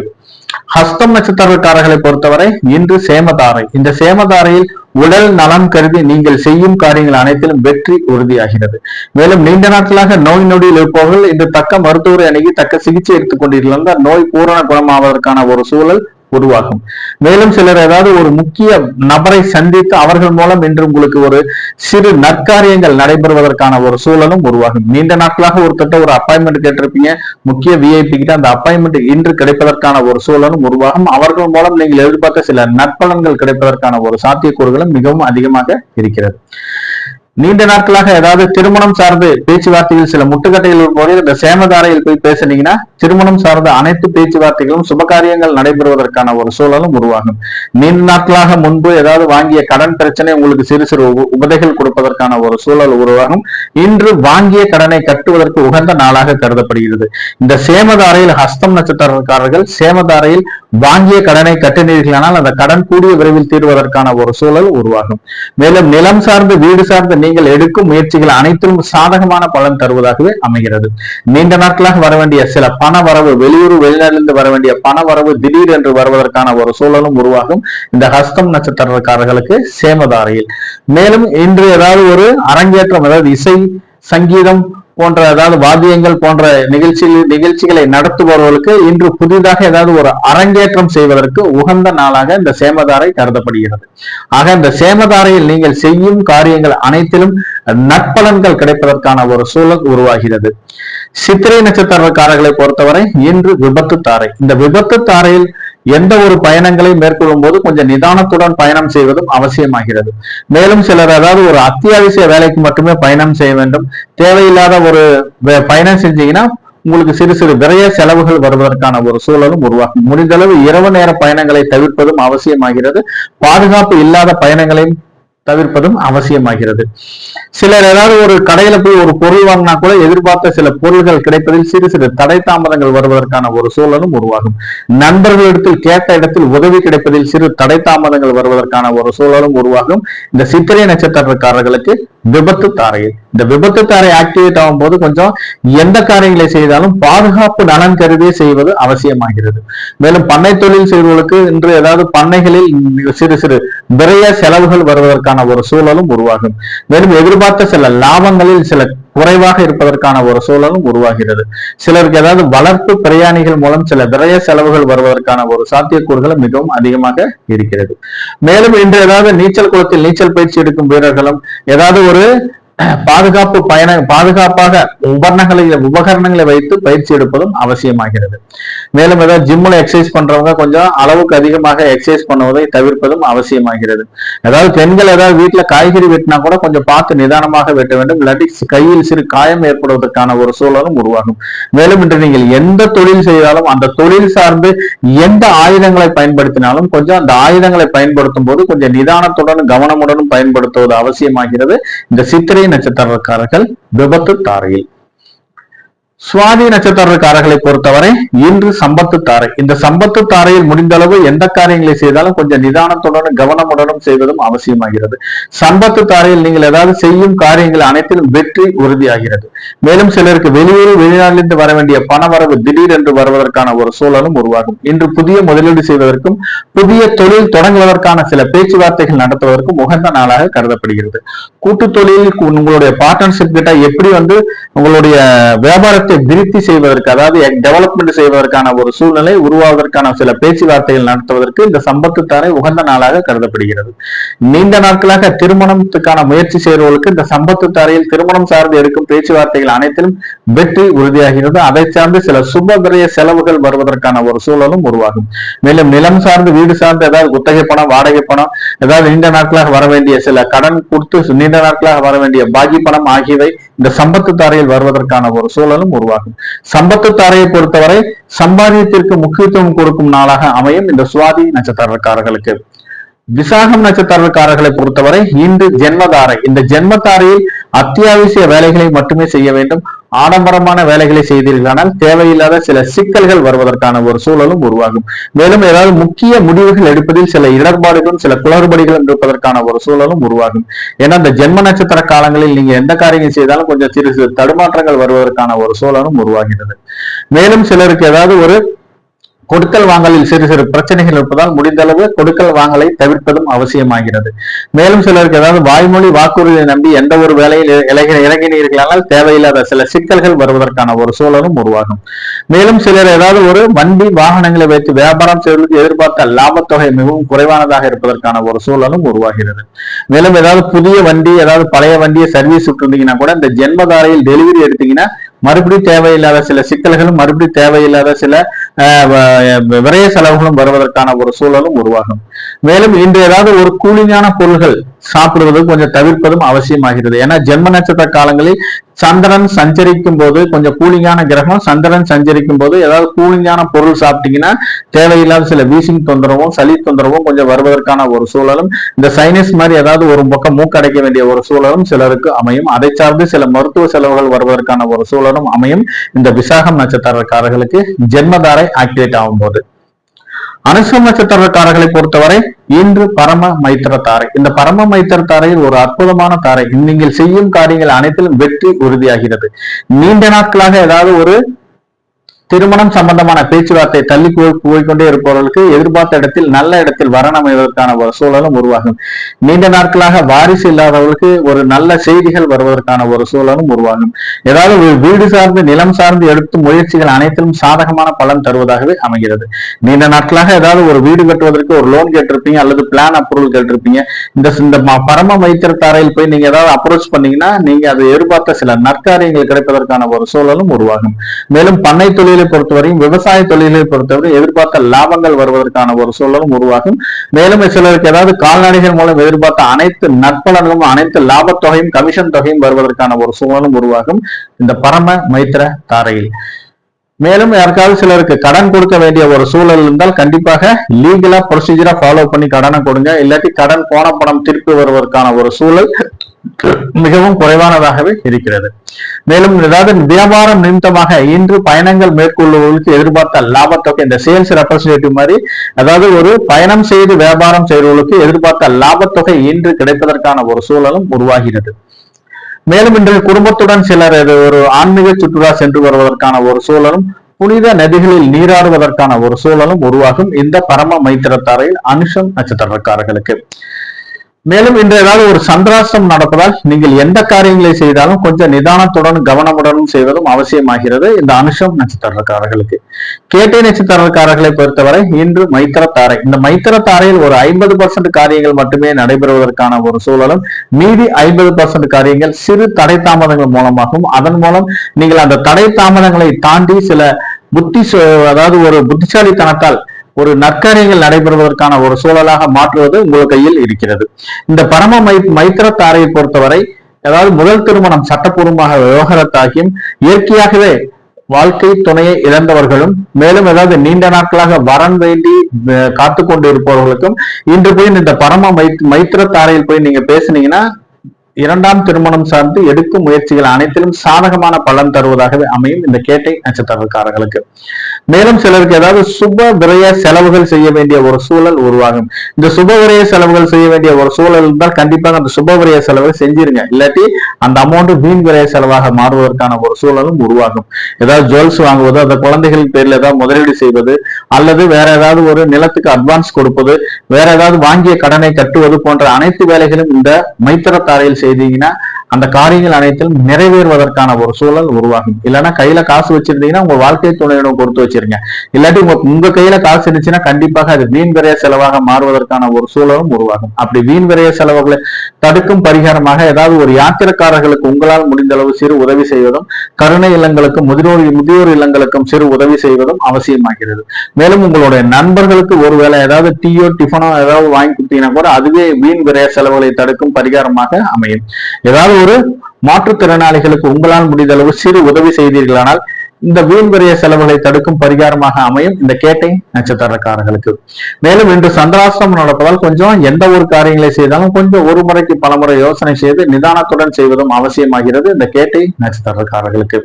ஹஸ்தம் நட்சத்திரக்காரர்களை பொறுத்தவரை இன்று சேமதாரை. இந்த சேமதாரையில் உடல் நலம் கருதி நீங்கள் செய்யும் காரியங்கள் அனைத்திலும் வெற்றி உறுதியாகிறது. மேலும் நீண்ட நாட்களாக நோய் நொடியில் இருப்பவர்கள் இன்று தக்க மருத்துவரை அணுகி தக்க சிகிச்சை எடுத்துக் கொண்டிருந்தால் நோய் பூரண குணமாவதற்கான ஒரு சூழல் உருவாகும். மேலும் சிலர் ஏதாவது ஒரு முக்கிய நபரை சந்தித்து அவர்கள் மூலம் இன்று உங்களுக்கு ஒரு சிறு நற்காரியங்கள் நடைபெறுவதற்கான ஒரு சூழலும் உருவாகும். நீண்ட நாட்களாக ஒரு அப்பாயின்மெண்ட் கேட்டிருப்பீங்க, முக்கிய விஐபி கிட்ட அந்த அப்பாயின்மெண்ட் இன்று கிடைப்பதற்கான ஒரு சூழலும் உருவாகும். அவர்கள் மூலம் நீங்கள் எதிர்பார்த்த சில நற்பலன்கள் கிடைப்பதற்கான ஒரு சாத்தியக்கூறுகளும் மிகவும் அதிகமாக இருக்கிறது. நீண்ட நாட்களாக ஏதாவது திருமணம் சார்ந்து பேச்சுவார்த்தையில் சில முட்டுக்கட்டைகள் இருப்பவர்கள் இந்த சேமதாரையில் போய் பேசினீங்கன்னா திருமணம் சார்ந்த அனைத்து பேச்சுவார்த்தைகளும் சுபகாரியங்கள் நடைபெறுவதற்கான ஒரு சூழலும் உருவாகும். நீண்ட நாட்களாக முன்பு ஏதாவது வாங்கிய கடன் பிரச்சனை உங்களுக்கு சிறு சிறு உபதைகள் கொடுப்பதற்கான ஒரு சூழல் உருவாகும். இன்று வாங்கிய கடனை கட்டுவதற்கு உகந்த நாளாக கருதப்படுகிறது. இந்த சேமதாரையில் ஹஸ்தம் நட்சத்திரக்காரர்கள் சேமதாரையில் வாங்கிய கடனை கட்டினீர்களானால் அந்த கடன் கூடிய விரைவில் தீர்வதற்கான ஒரு சூழல் உருவாகும். மேலும் நிலம் சார்ந்து வீடு சார்ந்து நீங்கள் எடுக்கும் முயற்சிகள் அனைத்திலும் சாதகமான பலன் தருவதாகவே அமைகிறது. நீண்ட நாட்களாக வர வேண்டிய சில பண வரவு வெளியூர் வெளிநாட்டிலிருந்து வர வேண்டிய பண வரவு திடீர் என்று வருவதற்கான ஒரு சூழலும் உருவாகும் இந்த ஹஸ்தம் நட்சத்திரக்காரர்களுக்கு சேமதாரையில். மேலும் இன்று ஏதாவது ஒரு அரங்கேற்றம் அதாவது இசை சங்கீதம் போன்ற ஏதாவது வாத்தியங்கள் போன்ற நிகழ்ச்சிகளை நடத்துபவர்களுக்கு இன்று புதிதாக ஏதாவது ஒரு அரங்கேற்றம் செய்வதற்கு உகந்த நாளாக இந்த சேமதாரை கருதப்படுகிறது. ஆக இந்த சேமதாரையில் நீங்கள் செய்யும் காரியங்கள் அனைத்திலும் நற்பலன்கள் கிடைப்பதற்கான ஒரு சூழல் உருவாகிறது. சித்திரை நட்சத்திரக்காரர்களை பொறுத்தவரை இன்று விபத்து தாரை. இந்த விபத்து தாரையில் எந்த ஒரு பயணங்களை மேற்கொள்ளும் போது கொஞ்சம் நிதானத்துடன் பயணம் செய்வதும் அவசியமாகிறது. மேலும் சிலர் ஏதாவது ஒரு அத்தியாவசிய வேலைக்கு மட்டுமே பயணம் செய்ய வேண்டும். தேவையில்லாத ஒரு பயணம் செஞ்சீங்கன்னா உங்களுக்கு சிறு சிறு விரைய செலவுகள் வருவதற்கான ஒரு சூழலும் உருவாகும். முடிந்தளவு இரவு நேர பயணங்களை தவிர்ப்பதும் அவசியமாகிறது. பாதுகாப்பு இல்லாத பயணங்களையும் தவிர்ப்பதும் அவசியமாகிறது. சிலர் ஏதாவது ஒரு கடையில போய் ஒரு பொருள் வாங்கினா கூட எதிர்பார்த்த சில பொருள்கள் கிடைப்பதில் சிறு சிறு தடை தாமதங்கள் வருவதற்கான ஒரு சூழலும் உருவாகும். நண்பர்களிடத்தில் கேட்ட இடத்தில் உதவி கிடைப்பதில் சிறு தடை தாமதங்கள் வருவதற்கான ஒரு சூழலும் உருவாகும். இந்த சித்திரை நட்சத்திரக்காரர்களுக்கு விபத்து தாரையில் இந்த விபத்து தாரை ஆக்டிவேட் ஆகும் போது கொஞ்சம் எந்த காரியங்களை செய்தாலும் பாதுகாப்பு நலன் கருதியே செய்வது அவசியமாகிறது. மேலும் பண்ணை தொழில் செய்வர்களுக்கு இன்று ஏதாவது பண்ணைகளில் சிறு சிறு விரைய செலவுகள் வருவதற்கான ஒரு சூழலும் உருவாகும். மேலும் எதிர்பார்த்த சில லாபங்களில் சில குறைவாக இருப்பதற்கான ஒரு சூழலும் உருவாகிறது. சிலருக்கு ஏதாவது வளர்ப்பு பிரயாணிகள் மூலம் சில விரைய செலவுகள் வருவதற்கான ஒரு சாத்தியக்கூறுகள் மிகவும் அதிகமாக இருக்கிறது. மேலும் இன்று ஏதாவது நீச்சல் குளத்தில் நீச்சல் பயிற்சி எடுக்கும் வீரர்களும் ஏதாவது ஒரு பாதுகாப்பாக உபகரணங்களை வைத்து பயிற்சி எடுப்பதும் அவசியமாகிறது. மேலும் ஏதாவது ஜிம்ல எக்ஸசைஸ் பண்றவங்க கொஞ்சம் அளவுக்கு அதிகமாக எக்ஸசைஸ் பண்ணுவதை தவிர்ப்பதும் அவசியமாகிறது. அதாவது பெண்கள் ஏதாவது வீட்டுல காய்கறி வெட்டினா கூட கொஞ்சம் பார்த்து நிதானமாக வெட்ட வேண்டும், இல்லாட்டி கையில் சிறு காயம் ஏற்படுவதற்கான ஒரு சூழலும் உருவாகும். மேலும் இன்று நீங்கள் எந்த தொழில் செய்தாலும் அந்த தொழில் சார்ந்து எந்த ஆயுதங்களை பயன்படுத்தினாலும் கொஞ்சம் அந்த ஆயுதங்களை பயன்படுத்தும் போது கொஞ்சம் நிதானத்துடன் கவனமுடனும் பயன்படுத்துவது அவசியமாகிறது. இந்த சித்திரை நட்சத்திரக்காரர்கள் விபத்து தாரையில். சுவாதி நட்சத்திரக்காரர்களை பொறுத்தவரை இன்று சம்பத்து தாரை. இந்த சம்பத்து தாரையில் முடிந்த அளவு எந்த காரியங்களை செய்தாலும் கொஞ்சம் நிதானத்துடனும் கவனமுடனும் செய்வதும் அவசியமாகிறது. சம்பத்து தாரையில் நீங்கள் ஏதாவது செய்யும் காரியங்கள் அனைத்திலும் வெற்றி உறுதியாகிறது. மேலும் சிலருக்கு வெளியூர் வெளிநாட்டிலிருந்து வர வேண்டிய பண வரவு திடீரென்று வருவதற்கான ஒரு சூழலும் உருவாகும். இன்று புதிய முதலீடு செய்வதற்கும் புதிய தொழில் தொடங்குவதற்கான சில பேச்சுவார்த்தைகள் நடத்துவதற்கும் உகந்த நாளாக கருதப்படுகிறது. கூட்டு தொழில் உங்களுடைய பார்ட்னர்ஷிப் கிட்ட எப்படி உங்களுடைய வியாபாரத்தை விருத்தி செய்வதற்கு, அதாவது டெவலப்மெண்ட் செய்வதற்கான ஒரு சூழ்நிலை உருவாவதற்கான சில பேச்சுவார்த்தைகள் நடத்துவதற்கு இந்த சம்பத்து தாரை உகந்த நாளாக கருதப்படுகிறது. நீண்ட நாட்களாக திருமணத்துக்கான முயற்சி செய்வர்களுக்கு இந்த சம்பத்து தாரையில் திருமணம் சார்ந்து எடுக்கும் பேச்சுவார்த்தைகள் அனைத்திலும் வெற்றி உறுதியாகிறது. அதை சார்ந்து சில சுபகிரய செலவுகள் வருவதற்கான ஒரு சூழலும் உருவாகும். மேலும் நிலம் சார்ந்து வீடு சார்ந்து ஏதாவது குத்தகை பணம், வாடகை பணம், ஏதாவது நீண்ட நாட்களாக வர வேண்டிய சில கடன் கொடுத்து நீண்ட நாட்களாக வர வேண்டிய பாக்கி பணம் ஆகியவை இந்த சம்பத்து தாரையில் வருவதற்கான ஒரு சூழலும் உருவாகும். சம்பத்து தாரையை பொறுத்தவரை சம்பாதியத்திற்கு முக்கியத்துவம் கொடுக்கும் நாளாக அமையும் இந்த சுவாதி நட்சத்திரக்காரர்களுக்கு. விசாகம் நட்சத்திரக்காரர்களை பொறுத்தவரை இன்று ஜென்மதாரை. இந்த ஜென்மதாரையில் அத்தியாவசிய வேலைகளை மட்டுமே செய்ய வேண்டும். ஆடம்பரமான வேலைகளை செய்தீர்களானால் தேவையில்லாத சில சிக்கல்கள் வருவதற்கான ஒரு சூழலும் உருவாகும். மேலும் ஏதாவது முக்கிய முடிவுகள் எடுப்பதில் சில இடர்பாடுகளும் சில குளறுபடிகளும் இருப்பதற்கான ஒரு சூழலும் உருவாகும். ஏன்னா இந்த ஜென்ம நட்சத்திர காலங்களில் நீங்க எந்த காரியங்கள் செய்தாலும் கொஞ்சம் சிறு சிறு தடுமாற்றங்கள் வருவதற்கான ஒரு சூழலும் உருவாகிறது. மேலும் சிலருக்கு ஏதாவது ஒரு கொடுக்கல் வாங்கலில் சிறு சிறு பிரச்சனைகள் இருப்பதால் முடிந்த அளவு கொடுக்கல் வாங்கலை தவிர்ப்பதும் அவசியமாகிறது. மேலும் சிலருக்கு ஏதாவது வாய்மொழி வாக்குறுதியை நம்பி எந்த ஒரு வேலையில் இறங்கினீர்களானால் தேவையில்லாத சில சிக்கல்கள் வருவதற்கான ஒரு சூழலும் உருவாகும். மேலும் சிலர் ஏதாவது ஒரு வண்டி வாகனங்களை வைத்து வியாபாரம் செய்வதற்கு எதிர்பார்த்த லாபத்தொகை மிகவும் குறைவானதாக இருப்பதற்கான ஒரு சூழலும் உருவாகிறது. மேலும் ஏதாவது புதிய வண்டி, ஏதாவது பழைய வண்டியை சர்வீஸ் விட்டுருந்தீங்கன்னா கூட இந்த ஜென்மதாரையில் டெலிவரி எடுத்தீங்கன்னா மறுபடியும் தேவையில்லாத சில சிக்கல்களும் மறுபடியும் தேவையில்லாத சில விரைய செலவுகளும் வருவதற்கான ஒரு சூழலும் உருவாகும். மேலும் இன்று ஏதாவது ஒரு கூலிங்கான பொருள்கள் சாப்பிடுவது கொஞ்சம் தவிர்ப்பதும் அவசியமாகிறது. ஏன்னா ஜென்ம நட்சத்திர காலங்களில் சந்திரன் சஞ்சரிக்கும் போது கொஞ்சம் கூலிங்கான கிரகம், சந்திரன் சஞ்சரிக்கும் போது ஏதாவது கூலிங்கான பொருள் சாப்பிட்டீங்கன்னா தேவையில்லாத சில வீசிங் தொந்தரவும் சளி தொந்தரவும் கொஞ்சம் வருவதற்கான ஒரு சூழலும், இந்த சைனஸ் மாதிரி ஏதாவது ஒரு பக்கம் மூக்கு அடைக்க வேண்டிய ஒரு சூழலும் சிலருக்கு அமையும். அதை சார்ந்து சில மருத்துவ செலவுகள் வருவதற்கான ஒரு சூழலும் அமையும் இந்த விசாகம் நட்சத்திரக்காரர்களுக்கு ஜென்மதாரை ஆக்டிவேட் ஆகும் போது. அனுஷம் நட்சத்திரக்காரர்களை பொறுத்தவரை இன்று பரம மைத்திர தாரை. இந்த பரம மைத்திர தாரையில் ஒரு அற்புதமான தாரை. நீங்கள் செய்யும் காரியங்கள் அனைத்திலும் வெற்றி உறுதியாகிறது. நீண்ட நாட்களாக ஏதாவது ஒரு திருமணம் சம்பந்தமான பேச்சுவார்த்தை தள்ளி போய்கொண்டே இருப்பவர்களுக்கு எதிர்பார்த்த இடத்தில் நல்ல இடத்தில் வரன் அமைவதற்கான ஒரு சூழலும் உருவாகும். நீண்ட நாட்களாக வாரிசு இல்லாதவர்களுக்கு ஒரு நல்ல செய்திகள் வருவதற்கான ஒரு சூழலும் உருவாகும். ஏதாவது ஒரு வீடு சார்ந்து நிலம் சார்ந்து எடுக்கும் முயற்சிகள் அனைத்திலும் சாதகமான பலன் தருவதாகவே அமைகிறது. நீண்ட நாட்களாக ஏதாவது ஒரு வீடு கட்டுவதற்கு ஒரு லோன் கேட்டிருப்பீங்க அல்லது பிளான் அப்ரூவல் கேட்டிருப்பீங்க. இந்த பரம மைத்திர தாரையில் போய் நீங்க ஏதாவது அப்ரோச் பண்ணீங்கன்னா நீங்க அதை எதிர்பார்த்த சில நற்காரியங்கள் கிடைப்பதற்கான ஒரு சூழலும் உருவாகும். மேலும் பண்ணை தொழில் பொறுத்தவரையும் விவசாய தொழிலை பொறுத்தவரை எதிர்பார்த்த லாபங்கள் வருவதற்கான ஒரு சூழலும் உருவாகும். மேலும் சிலருக்கு ஏதாவது கால்நடைகள் மூலம் எதிர்பார்த்த அனைத்து நற்பலன்களும் அனைத்து லாபத்தொகையும் கமிஷன் தொகையும் வருவதற்கான ஒரு சூழலும் உருவாகும் இந்த பரம மைத்திர தாரையில். மேலும் யாருக்காவது சிலருக்கு கடன் கொடுக்க வேண்டிய ஒரு சூழல் இருந்தால் கண்டிப்பாக லீகலா ப்ரொசீஜரா ஃபாலோ பண்ணி கடனை கொடுங்க. இல்லாட்டி கடன் போன பணம் திருப்பி வருவதற்கான ஒரு சூழல் மிகவும் குறைவானதாகவே இருக்கிறது. மேலும் ஏதாவது வியாபாரம் நிமித்தமாக இன்று பயணங்கள் மேற்கொள்ளுவதற்கு எதிர்பார்த்த லாபத்தொகை, இந்த சேல்ஸ் ரெப்ரசன்டேட்டிவ் மாதிரி, அதாவது ஒரு பயணம் செய்து வியாபாரம் செய்வர்களுக்கு எதிர்பார்த்த லாபத்தொகை இன்று கிடைப்பதற்கான ஒரு சூழலும் உருவாகிறது. மேலும் இன்று குடும்பத்துடன் சிலர் ஒரு ஆன்மீக சுற்றுலா சென்று வருவதற்கான ஒரு சூழலும், புனித நதிகளில் நீராடுவதற்கான ஒரு சூழலும் உருவாகும் இந்த பரம மைத்திரத்தாரையில் அனுஷம் நட்சத்திரக்காரர்களுக்கு. மேலும் இன்று ஏதாவது ஒரு சந்திராஷ்டம் நடப்பதால் நீங்கள் எந்த காரியங்களை செய்தாலும் கொஞ்சம் நிதானத்துடன் கவனமுடனும் செய்வதும் அவசியமாகிறது இந்த அனுஷம் நட்சத்திரக்காரர்களுக்கு. கேட்டை நட்சத்திரக்காரர்களை பொறுத்தவரை இன்று மைத்திரத்தாரை, இந்த மைத்திரத்தாரையில் ஒரு 50% காரியங்கள் மட்டுமே நடைபெறுவதற்கான ஒரு சூழலும், மீதி 50% காரியங்கள் சிறு தடை தாமதங்கள் மூலமாகவும், அதன் மூலம் நீங்கள் அந்த தடை தாமதங்களை தாண்டி சில அதாவது ஒரு புத்திசாலித்தனத்தால் ஒரு நற்காரியங்கள் நடைபெறுவதற்கான ஒரு சூழலாக மாற்றுவது உங்கள் கையில் இருக்கிறது. இந்த பரம மைத்திரத்தாரையை பொறுத்தவரை அதாவது முதல் திருமணம் சட்டப்பூர்வமாக விவகாரத்தாகியும், இயற்கையாகவே வாழ்க்கை துணையை இழந்தவர்களும், மேலும் ஏதாவது நீண்ட நாட்களாக வரன் வேண்டி காத்து கொண்டு இருப்பவர்களுக்கும் இன்று போய் இந்த பரம மைத்திரத்தாரையில் போய் நீங்க பேசுனீங்கன்னா இரண்டாம் திருமணம் சார்ந்து எடுக்கும் முயற்சிகள் அனைத்திலும் சாதகமான பலன் தருவதாகவே அமையும் இந்த கேட்டை நட்சத்திரக்காரர்களுக்கு. மேலும் சிலருக்கு ஏதாவது சுப விரய செலவுகள் செய்ய வேண்டிய ஒரு சூழல் உருவாகும். இந்த சுப விரய செலவுகள் செய்ய வேண்டிய ஒரு சூழல் இருந்தால் கண்டிப்பாக அந்த சுப விரய செலவை செஞ்சிருங்க. இல்லாட்டி அந்த அமௌண்ட் வீண் விரய செலவாக மாறுவதற்கான ஒரு சூழலும் உருவாகும். ஏதாவது ஜுவல்ஸ் வாங்குவது, அந்த குழந்தைகளின் பேரில் ஏதாவது முதலீடு செய்வது, அல்லது வேற ஏதாவது ஒரு நிலத்துக்கு அட்வான்ஸ் கொடுப்பது, வேற ஏதாவது வாங்கிய கடனை கட்டுவது போன்ற அனைத்து வேலைகளும் இந்த மைத்திரத்தாரையில் செய்தீங்கன்னா அந்த காரியங்கள் அனைத்திலும் நிறைவேறுவதற்கான ஒரு சூழல் உருவாகும். இல்லைன்னா கையில காசு வச்சிருந்தீங்கன்னா உங்க வாழ்க்கை துணையிடம் கொடுத்து வச்சிருங்க. இல்லாட்டி உங்க கையில காசு இருந்துச்சுன்னா கண்டிப்பாக அது வீண் விரய செலவாக மாறுவதற்கான ஒரு சூழலும் உருவாகும். அப்படி வீண் விரய செலவுகளை தடுக்கும் பரிகாரமாக ஏதாவது ஒரு யாத்திரைக்காரர்களுக்கு உங்களால் முடிந்த அளவு சிறு உதவி செய்வதும், கருணை இல்லங்களுக்கும் முதியோர் இல்லங்களுக்கும் சிறு உதவி செய்வதும் அவசியமாகிறது. மேலும் உங்களுடைய நண்பர்களுக்கு ஒருவேளை ஏதாவது டீயோ டிஃபனோ ஏதாவது வாங்கி கொடுத்தீங்கன்னா கூட அதுவே வீண் விரய செலவுகளை தடுக்கும் பரிகாரமாக அமையும். ஏதாவது ஒரு மாற்றுத்திறனாளிகளுக்கு உங்களால் முடிந்த அளவு சிறு உதவி செய்தீர்களானால் இந்த வீண் விரய செலவுகளை தடுக்கும் பரிகாரமாக அமையும் இந்த கேட்டை நட்சத்திரக்காரர்களுக்கு. மேலும் இன்று சந்திராஷ்டமம் நடப்பதால் கொஞ்சம் எந்த ஒரு காரியங்களை செய்தாலும் கொஞ்சம் ஒரு முறைக்கு பலமுறை யோசனை செய்து நிதானத்துடன் செய்வதும் அவசியமாகிறது இந்த கேட்டை நட்சத்திரக்காரர்களுக்கு.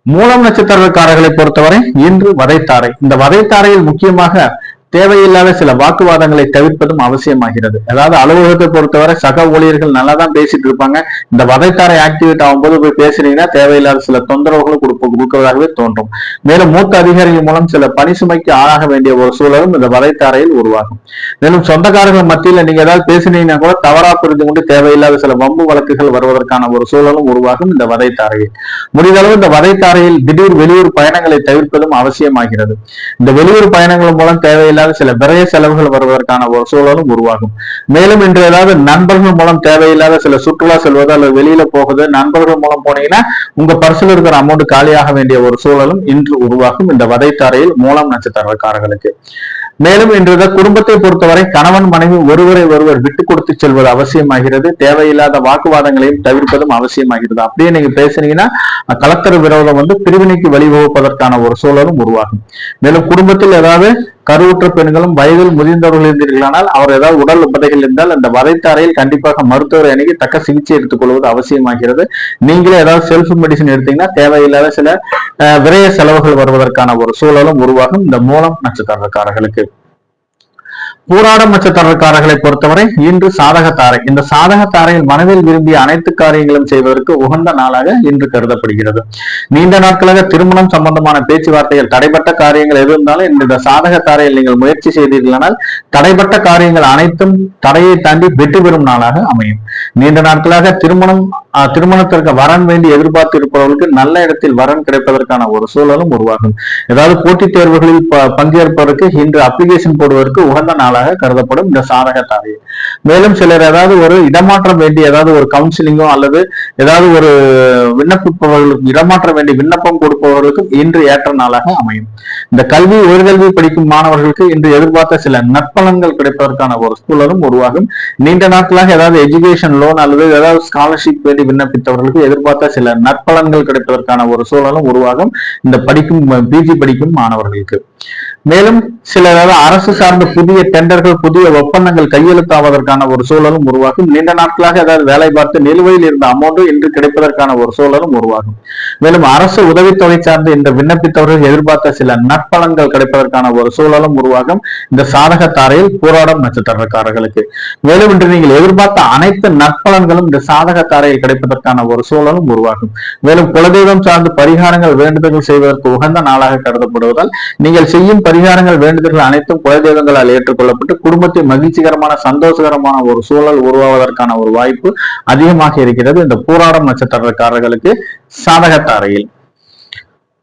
மூலம் நட்சத்திரக்காரர்களை பொறுத்தவரை இன்று வதைத்தாரை, இந்த வதைத்தாரையில் முக்கியமாக தேவையில்லாத சில வாக்குவாதங்களை தவிர்ப்பதும் அவசியமாகிறது. அதாவது அலுவலகத்தை பொறுத்தவரை சக ஊழியர்கள் நல்லா தான் பேசிட்டு இருப்பாங்க. இந்த வதைத்தாரை ஆக்டிவேட் ஆகும்போது போய் பேசுறீங்கன்னா தேவையில்லாத சில தொந்தரவுகளும் கொடுப்பதாகவே தோன்றும். மேலும் மூத்த அதிகாரிகள் மூலம் சில பணி சுமைக்கு ஆளாக வேண்டிய ஒரு சூழலும் இந்த வதைத்தாரையில் உருவாகும். மேலும் சொந்தக்காரர்கள் மத்தியில் நீங்க ஏதாவது பேசினீங்கன்னா கூட தவறா புரிந்து கொண்டு தேவையில்லாத சில வம்பு வழக்குகள் வருவதற்கான ஒரு சூழலும் உருவாகும் இந்த வதைத்தாரையில். முடிந்தளவு இந்த வதைத்தாரையில் திடீர் வெளியூர் பயணங்களை தவிர்ப்பதும் அவசியமாகிறது. இந்த வெளியூர் பயணங்கள் மூலம் தேவையில்லாத சில விரைய செலவுகள் வருவதற்கான ஒரு சூழலும் உருவாகும். மேலும் இன்று ஏதாவது நண்பர்கள் மூலம் தேவையில்லாத சில சுற்றுலா செல்வது அல்லது வெளியில போகுது, நண்பர்கள் மூலம் போனீங்கன்னா உங்க பர்சில் இருக்கிற அமௌண்ட் காலியாக வேண்டிய ஒரு சூழலும் இன்று உருவாகும் இந்த வதைத்தாரையில் மூலம் நட்சத்திரக்காரர்களுக்கு. மேலும் இன்றைய குடும்பத்தை பொறுத்தவரை கணவன் மனைவி ஒருவரை ஒருவர் விட்டு கொடுத்து செல்வது அவசியமாகிறது. தேவையில்லாத வாக்குவாதங்களையும் தவிர்ப்பதும் அவசியமாகிறது. அப்படியே நீங்க பேசுனீங்கன்னா கலத்தர விரோதம் பிரிவினைக்கு வழிவகுப்பதற்கான ஒரு சூழலும் உருவாகும். மேலும் குடும்பத்தில் ஏதாவது கருவுற்ற பெண்களும் வயதில் முதிர்ந்தவர்கள் இருந்தீர்களானால் அவர் ஏதாவது உடல் உபதைகள் இருந்தால் அந்த வதைத்தாரையில் கண்டிப்பாக மருத்துவரை அணுகி தக்க சிகிச்சை எடுத்துக் கொள்வது அவசியமாகிறது. நீங்களே ஏதாவது செல்ஃப் மெடிசின் எடுத்தீங்கன்னா தேவையில்லாத சில விரைய செலவுகள் வருவதற்கான ஒரு சூழலும் உருவாகும் இந்த மூலம் நட்சத்திரக்காரர்களுக்கு. பூராடம் நட்சத்திரக்காரர்களை பொறுத்தவரை இன்று சாதகத்தாரை, இந்த சாதகத்தாரையில் மனதில் விரும்பிய அனைத்து காரியங்களும் செய்வதற்கு உகந்த நாளாக இன்று கருதப்படுகிறது. நீண்ட நாட்களாக திருமணம் சம்பந்தமான பேச்சுவார்த்தைகள் தடைப்பட்ட காரியங்கள் எது இருந்தாலும் இந்த சாதகத்தாரையில் நீங்கள் முயற்சி செய்தீர்களானால் தடைப்பட்ட காரியங்கள் அனைத்தும் தடையை தாண்டி வெற்றி பெறும் நாளாக அமையும். நீண்ட நாட்களாக திருமணத்திற்கு வரன் வேண்டி எதிர்பார்த்து இருப்பவர்களுக்கு நல்ல இடத்தில் வரன் கிடைப்பதற்கான ஒரு சூழலும் உருவாகும். ஏதாவது போட்டித் தேர்வுகளில் பங்கேற்பதற்கு இன்று அப்ளிகேஷன் போடுவதற்கு உகந்த நாளாக நாளாக கருதப்படும் இந்த சாதக தாரையில். மேலும் சிலர் ஏதாவது ஒரு இடமாற்றம் வேண்டிய ஏதாவது ஒரு கவுன்சிலிங்கோ அல்லது ஏதாவது ஒரு விண்ணப்பிப்பவர்களுக்கு இடமாற்றம் வேண்டிய விண்ணப்பம் கொடுப்பவர்களுக்கும் இன்று ஏற்ற நாளாக அமையும். இந்த கல்வி உயர்கல்வி படிக்கும் மாணவர்களுக்கு இன்று எதிர்பார்த்த சில நற்பலன்கள் கிடைப்பதற்கான ஒரு சூழலும் உருவாகும். நீண்ட நாட்களாக ஏதாவது எஜுகேஷன் லோன் அல்லது ஏதாவது ஸ்காலர்ஷிப் வேண்டி விண்ணப்பித்தவர்களுக்கு எதிர்பார்த்த சில நற்பலன்கள் கிடைப்பதற்கான ஒரு சூழலும் உருவாகும் இந்த படிக்கும் பிஜி படிக்கும் மாணவர்களுக்கு. மேலும் சில அரசு சார்ந்த புதிய டெண்டர்கள் புதிய ஒப்பந்தங்கள் கையெழுத்தாவதற்கான ஒரு சூழலும் உருவாகும். நீண்ட நாட்களாக ஏதாவது வேலை பார்த்து நிலுவையில் இருந்த அமௌண்ட் இன்று கிடைப்பதற்கான ஒரு சூழலும் உருவாகும். மேலும் அரசு உதவித்தொகை சார்ந்து இந்த விண்ணப்பித்தவர்கள் எதிர்பார்த்த சில நற்பலன்கள் கிடைப்பதற்கான ஒரு சூழலும் உருவாகும் இந்த சாதக தாரையில் பூராடம் நட்சத்திரக்காரர்களுக்கு. மேலும் இன்று நீங்கள் எதிர்பார்த்த அனைத்து நற்பலன்களும் இந்த சாதக தாரையில் கிடைப்பதற்கான ஒரு சூழலும் உருவாகும். மேலும் குலதெய்வம் சார்ந்து பரிகாரங்கள் வேண்டுதல்கள் செய்வதற்கு உகந்த நாளாக கருதப்படுவதால் நீங்கள் செய்யும் பரிகாரங்கள் வேண்டுதல்கள் அனைத்தும் குலதெய்வங்களால் ஏற்றுக்கொள்ளப்பட்டு குடும்பத்தை மகிழ்ச்சிகரமான சந்தோஷகரமான ஒரு சூழல் உருவாவதற்கான ஒரு வாய்ப்பு அதிகமாக இருக்கிறது இந்த பூராடம் நட்சத்திரக்காரர்களுக்கு சாதக தாரையில்.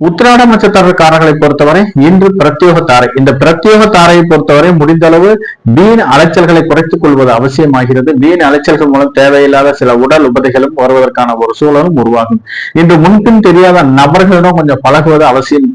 உத்திராடம் நட்சத்திரக்காரர்களை பொறுத்தவரை இன்று பிரத்யோக தாரை. இந்த பிரத்யோக தாரையை பொறுத்தவரை முடிந்த அளவு வீண் அலைச்சல்களை குறைத்துக் கொள்வது அவசியமாகிறது. வீண் அலைச்சல்கள் மூலம் தேவையில்லாத சில உடல் உபதைகளும் வருவதற்கான ஒரு சூழலும் உருவாகும். இன்று முன்பின் தெரியாத நபர்களிடம் கொஞ்சம்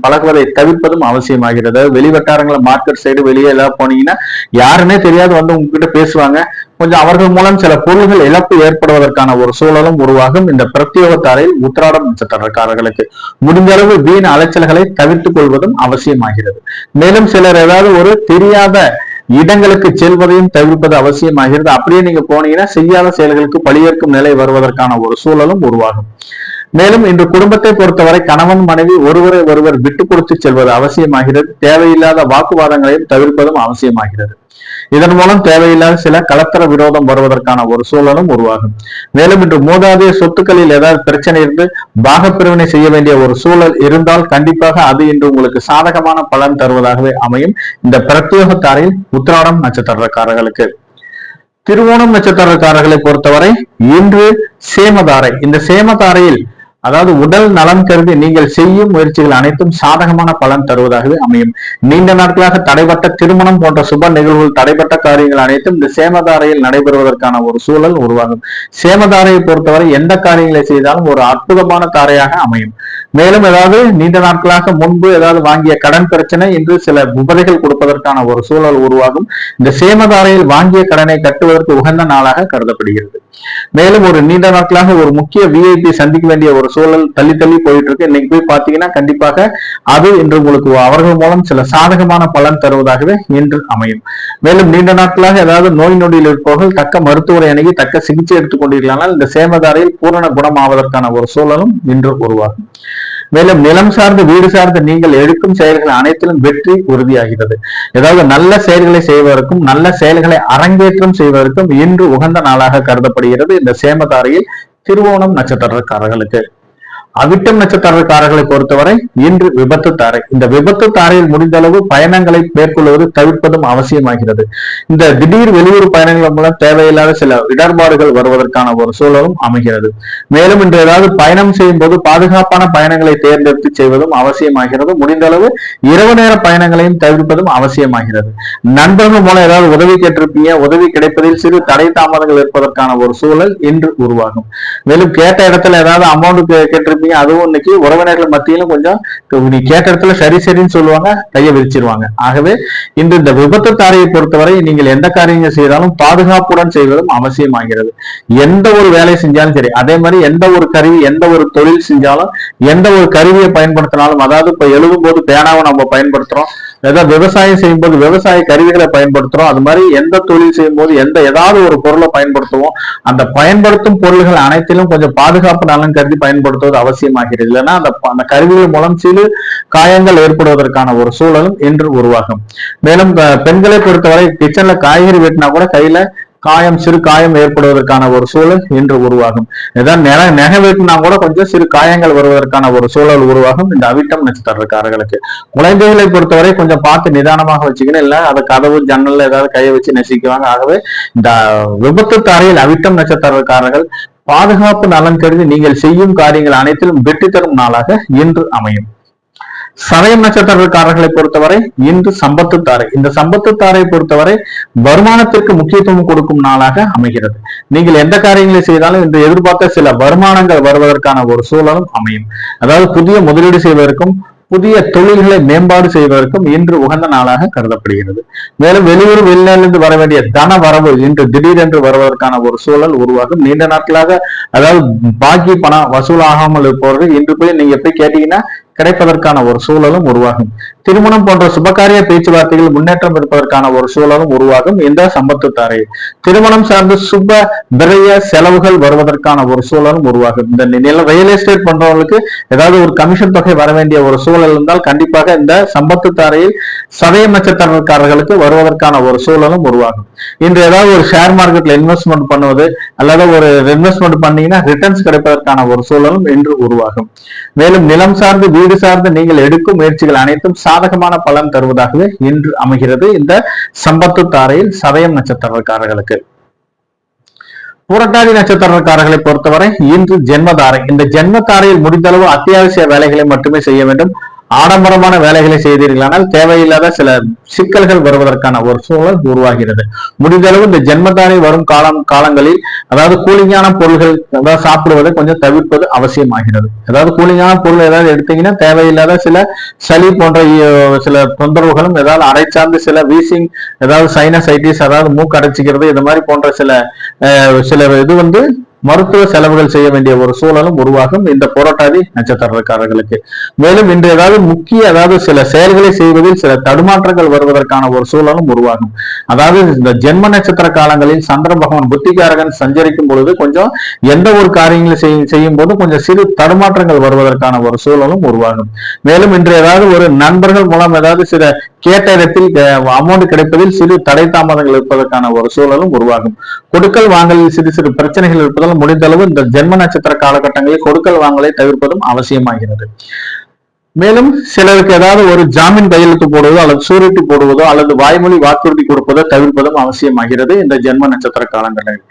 பழகுவதை தவிர்ப்பதும் அவசியமாகிறது. வெளிவட்டாரங்களை மார்க்கெட் சைடு வெளியே ஏதாவது போனீங்கன்னா யாருன்னே தெரியாது வந்து உங்ககிட்ட பேசுவாங்க. கொஞ்சம் அவர்கள் மூலம் சில பொருள்கள் இழப்பு ஏற்படுவதற்கான ஒரு சூழலும் உருவாகும் இந்த பிரத்யோக தாரையில் உத்திராடம் நட்சத்திரக்காரர்களுக்கு. முடிந்த அளவு வீண் அலைச்சல்களை தவிர்த்துக் கொள்வதும் அவசியமாகிறது. மேலும் சிலர் ஏதாவது ஒரு தெரியாத இடங்களுக்கு செல்வதையும் தவிர்ப்பது அவசியமாகிறது. அப்படியே நீங்க போனீங்கன்னா செய்யாத செயல்களுக்கு பழியேற்கும் நிலை வருவதற்கான ஒரு சூழலும் உருவாகும். மேலும் இன்று குடும்பத்தை பொறுத்தவரை கணவன் மனைவி ஒருவரை ஒருவர் விட்டுக் கொடுத்து செல்வது அவசியமாகிறது. தேவையில்லாத வாக்குவாதங்களையும் தவிர்ப்பதும் அவசியமாகிறது. இதன் மூலம் தேவையில்லாத சில கலத்தர விரோதம் வருவதற்கான ஒரு சூழலும் உருவாகும். மேலும் இன்று மூதாதைய சொத்துக்களில் ஏதாவது பிரச்சனை இருந்து பாகப்பிரிவினை செய்ய வேண்டிய ஒரு சூழல் இருந்தால் கண்டிப்பாக அது இன்று உங்களுக்கு சாதகமான பலன் தருவதாகவே அமையும் இந்த பிரத்யோக தாரையில் உத்திராடம் நட்சத்திரக்காரர்களுக்கு. திருவோணம் நட்சத்திரக்காரர்களை பொறுத்தவரை இன்று சேமதாரை. இந்த சேமதாரையில் அதாவது உடல் நலம் கருதி நீங்கள் செய்யும் முயற்சிகள் அனைத்தும் சாதகமான பலன் தருவதாகவே அமையும். நீண்ட நாட்களாக தடைபட்ட திருமணம் போன்ற சுப நிகழ்வுகள் தடைபட்ட காரியங்கள் அனைத்தும் இந்த சேமதாரையில் நடைபெறுவதற்கான ஒரு சூழல் உருவாகும். சேமதாரையை பொறுத்தவரை எந்த காரியங்களை செய்தாலும் ஒரு அற்புதமான தாரையாக அமையும். மேலும் ஏதாவது நீண்ட நாட்களாக முன்பு ஏதாவது வாங்கிய கடன் பிரச்சனை இன்று சில உபதைகள் கொடுப்பதற்கான ஒரு சூழல் உருவாகும். இந்த சேமதாரையில் வாங்கிய கடனை கட்டுவதற்கு உகந்த நாளாக கருதப்படுகிறது. மேலும் ஒரு நீண்ட நாட்களாக ஒரு முக்கிய விஐபி சந்திக்க வேண்டிய ஒரு சூழல் தள்ளி போயிட்டு இருக்கு. இன்னைக்கு போய் பாத்தீங்கன்னா கண்டிப்பாக அது இன்று உங்களுக்கு அவர்கள் மூலம் சில சாதகமான பலன் தருவதாகவே இன்று அமையும். மேலும் நீண்ட நாட்களாக ஏதாவது நோய் நொடியில் இருப்பவர்கள் தக்க மருத்துவரை அணுகி தக்க சிகிச்சை எடுத்துக் கொண்டிருக்கலாம். இந்த சேமதாரையில் பூரண குணமாவதற்கான ஒரு சூழலும் இன்று உருவாகும். மேலும் நிலம் சார்ந்து வீடு சார்ந்து நீங்கள் எடுக்கும் செயல்கள் அனைத்திலும் வெற்றி உறுதியாகிறது. ஏதாவது நல்ல செயல்களை செய்வதற்கும் நல்ல செயல்களை அரங்கேற்றம் செய்வதற்கும் இன்று உகந்த நாளாக கருதப்படுகிறது இந்த சேமதாரையில் திருவோணம் நட்சத்திரக்காரர்களுக்கு. அவிட்டம் நட்சத்திரக்காரர்களை பொறுத்தவரை இன்று விபத்து தாரை. இந்த விபத்து தாரையில் முடிந்த அளவு பயணங்களை மேற்கொள்வது தவிர்ப்பதும் அவசியமாகிறது. இந்த திடீர் வெளியூர் பயணங்கள் மூலம் தேவையில்லாத சில இடர்பாடுகள் வருவதற்கான ஒரு சூழலும் அமைகிறது. மேலும் இன்று ஏதாவது பயணம் செய்யும் போது பாதுகாப்பான பயணங்களை தேர்ந்தெடுத்து செய்வதும் அவசியமாகிறது. முடிந்த அளவு இரவு நேர பயணங்களையும் தவிர்ப்பதும் அவசியமாகிறது. நண்பர்கள் மூலம் ஏதாவது உதவி கேட்டிருப்பீங்க, உதவி கிடைப்பதில் சிறு தடை தாமதங்கள் இருப்பதற்கான ஒரு சூழல் இன்று உருவாகும். மேலும் கேட்ட இடத்துல ஏதாவது அமௌண்ட் கேட்டிருப்பீங்க, அதுவும் இன்னைக்கு உறவினர்கள் மத்தியிலும் கொஞ்சம் நீ கேட்ட இடத்துல சரின்னு சொல்லுவாங்க, கையை விரிச்சிருவாங்க. ஆகவே இன்று இந்த விபத்து தாரையை பொறுத்தவரை நீங்கள் எந்த காரியங்கள் செய்தாலும் பாதுகாப்புடன் செய்வதும் அவசியமாகிறது. எந்த ஒரு வேலை செஞ்சாலும் சரி, அதே மாதிரி எந்த ஒரு கருவி எந்த ஒரு தொழில் செஞ்சாலும் எந்த ஒரு கருவியை பயன்படுத்தினாலும், அதாவது இப்ப எழுதும் போது பேனாவை நம்ம பயன்படுத்துறோம், ஏதாவது விவசாயம் செய்யும் போது விவசாய கருவிகளை பயன்படுத்துறோம், அது மாதிரி எந்த தொழில் செய்யும் போது ஏதாவது ஒரு பொருளை பயன்படுத்துவோம். அந்த பயன்படுத்தும் பொருள்கள் அனைத்திலும் கொஞ்சம் பாதுகாப்பு நலன் கருதி பயன்படுத்துவது அவசியமாகிறது. இல்லைன்னா அந்த கருவிகள் மூலம் சிறு காயங்கள் ஏற்படுவதற்கான ஒரு சூழலும் இன்று உருவாகும். மேலும் பெண்களை பொறுத்தவரை கிச்சன்ல காய்கறி வெட்டினா கூட கையில சிறு காயம் ஏற்படுவதற்கான ஒரு சூழல் இன்று உருவாகும். ஏதாவது நெகை வெட்டினா கூட கொஞ்சம் சிறு காயங்கள் வருவதற்கான ஒரு சூழல் உருவாகும் இந்த அவிட்டம் நட்சத்திரக்காரர்களுக்கு. குழந்தைகளை பொறுத்தவரை கொஞ்சம் பார்த்து நிதானமாக வச்சுக்கணும், இல்ல அதை கதவு ஜன்னல்ல ஏதாவது கையை வச்சு நெசிக்குவாங்க. ஆகவே இந்த விபத்து தாரையில் அவிட்டம் நட்சத்திரக்காரர்கள் பாதுகாப்பு நலன் கருதி நீங்கள் செய்யும் காரியங்கள் அனைத்திலும் வெற்றி தரும் நாளாக இன்று அமையும். சதயம் நட்சத்திரக்காரர்களை பொறுத்தவரை இன்று சம்பத்து தாரை. இந்த சம்பத்து தாரை பொறுத்தவரை வருமானத்திற்கு முக்கியத்துவம் கொடுக்கும் நாளாக அமைகிறது. நீங்கள் எந்த காரியங்களை செய்தாலும் இன்று எதிர்பார்த்த சில வருமானங்கள் வருவதற்கான ஒரு சூழலும் அமையும். அதாவது புதிய முதலீடு செய்வதற்கும் புதிய தொழில்களை மேம்பாடு செய்வதற்கும் இன்று உகந்த நாளாக கருதப்படுகிறது. மேலும் வெளியூர் வெளிநாட்டிலிருந்து வர வேண்டிய தன வரவு இன்று திடீரென்று வருவதற்கான ஒரு சூழல் உருவாகும். நீண்ட நாட்களாக அதாவது பாக்கி பணம் வசூலாகாமல் இருப்பவர்கள் இன்று போய் நீங்க போய் கேட்டீங்கன்னா கிடைப்பதற்கான ஒரு சூழலும் உருவாகும். திருமணம் போன்ற சுபகாரிய பேச்சுவார்த்தைகள் முன்னேற்றம் இருப்பதற்கான ஒரு சூழலும் உருவாகும் இந்த சம்பத்து தாரை. திருமணம் சார்ந்து சுப விரைய செலவுகள் வருவதற்கான ஒரு சூழலும் உருவாகும். இந்த ரியல் எஸ்டேட் பண்றவங்களுக்கு ஏதாவது ஒரு கமிஷன் தொகை வர வேண்டிய ஒரு சூழல் இருந்தால் கண்டிப்பாக இந்த சம்பத்து தாரையில் சதயம் நட்சத்திரக்காரர்களுக்கு வருவதற்கான ஒரு சூழலும் உருவாகும். இன்று ஏதாவது ஒரு ஷேர் மார்க்கெட்ல இன்வெஸ்ட்மெண்ட் பண்ணுவது அல்லது ஒரு இன்வெஸ்ட்மெண்ட் பண்ணீங்கன்னா ரிட்டர்ன்ஸ் கிடைப்பதற்கான ஒரு சூழலும் இன்று உருவாகும். மேலும் நிலம் சார்ந்து வீடு சார்ந்து நீங்கள் எடுக்கும் முயற்சிகள் அனைத்தும் சாதகமான பலன் தருவதாகவே இன்று அமைகிறது இந்த சம்பத்து தாரையில் சதயம் நட்சத்திரக்காரர்களுக்கு. புரட்டாதி நட்சத்திரக்காரர்களை பொறுத்தவரை இன்று ஜென்மதாரை. இந்த ஜென்மதாரையில் முடிந்தளவு அத்தியாவசிய வேலைகளை மட்டுமே செய்ய வேண்டும். ஆடம்பரமான வேலைகளை செய்தீர்களானால் தேவையில்லாத சில சிக்கல்கள் வருவதற்கான ஒரு சூழல் உருவாகிறது. முடிந்தளவு இந்த ஜென்மதாரை வரும் காலங்களில் அதாவது கூலிங்கான பொருள்கள் அதாவது சாப்பிடுவதை கொஞ்சம் தவிர்ப்பது அவசியமாகிறது. அதாவது கூலிங்கான பொருள் ஏதாவது எடுத்தீங்கன்னா தேவையில்லாத சில சளி போன்ற சில தொந்தரவுகளும் ஏதாவது அடைச்சார்ந்து சில வீசிங் ஏதாவது சைனசைட்டிஸ் அதாவது மூக்கு அடைச்சிக்கிறது இது மாதிரி போன்ற சில இது மருத்துவ செலவுகள் செய்ய வேண்டிய ஒரு சூழலும் உருவாகும் இந்த புரட்டாதி நட்சத்திரக்காரர்களுக்கு. மேலும் இன்று ஏதாவது அதாவது சில செயல்களை செய்வதில் சில தடுமாற்றங்கள் வருவதற்கான ஒரு சூழலும் உருவாகும். அதாவது இந்த ஜென்ம நட்சத்திர காலங்களில் சந்திர பகவான் புத்திகாரகன் சஞ்சரிக்கும் பொழுது கொஞ்சம் எந்த ஒரு காரியங்களை செய்யும் போது கொஞ்சம் சிறு தடுமாற்றங்கள் வருவதற்கான ஒரு சூழலும் உருவாகும். மேலும் இன்று ஏதாவது ஒரு நண்பர்கள் மூலம் ஏதாவது சில கேட்ட இடத்தில் அமௌண்ட் கிடைப்பதில் சிறு தடை தாமதங்கள் இருப்பதற்கான ஒரு சூழலும் உருவாகும். கொடுக்கல் வாங்கலில் சிறு சிறு பிரச்சனைகள் இருப்பதால் முடிந்தளவு இந்த ஜென்ம நட்சத்திர காலகட்டங்களில் கொடுக்கல் வாங்கலை தவிர்ப்பதும் அவசியமாகிறது. மேலும் சிலருக்கு ஏதாவது ஒரு ஜாமீன் கையெழுத்து போடுவதோ அல்லது சூரிட்டி போடுவதோ அல்லது வாய்மொழி வாக்குறுதி கொடுப்பதோ தவிர்ப்பதும் அவசியமாகிறது இந்த ஜென்ம நட்சத்திர காலங்களில்.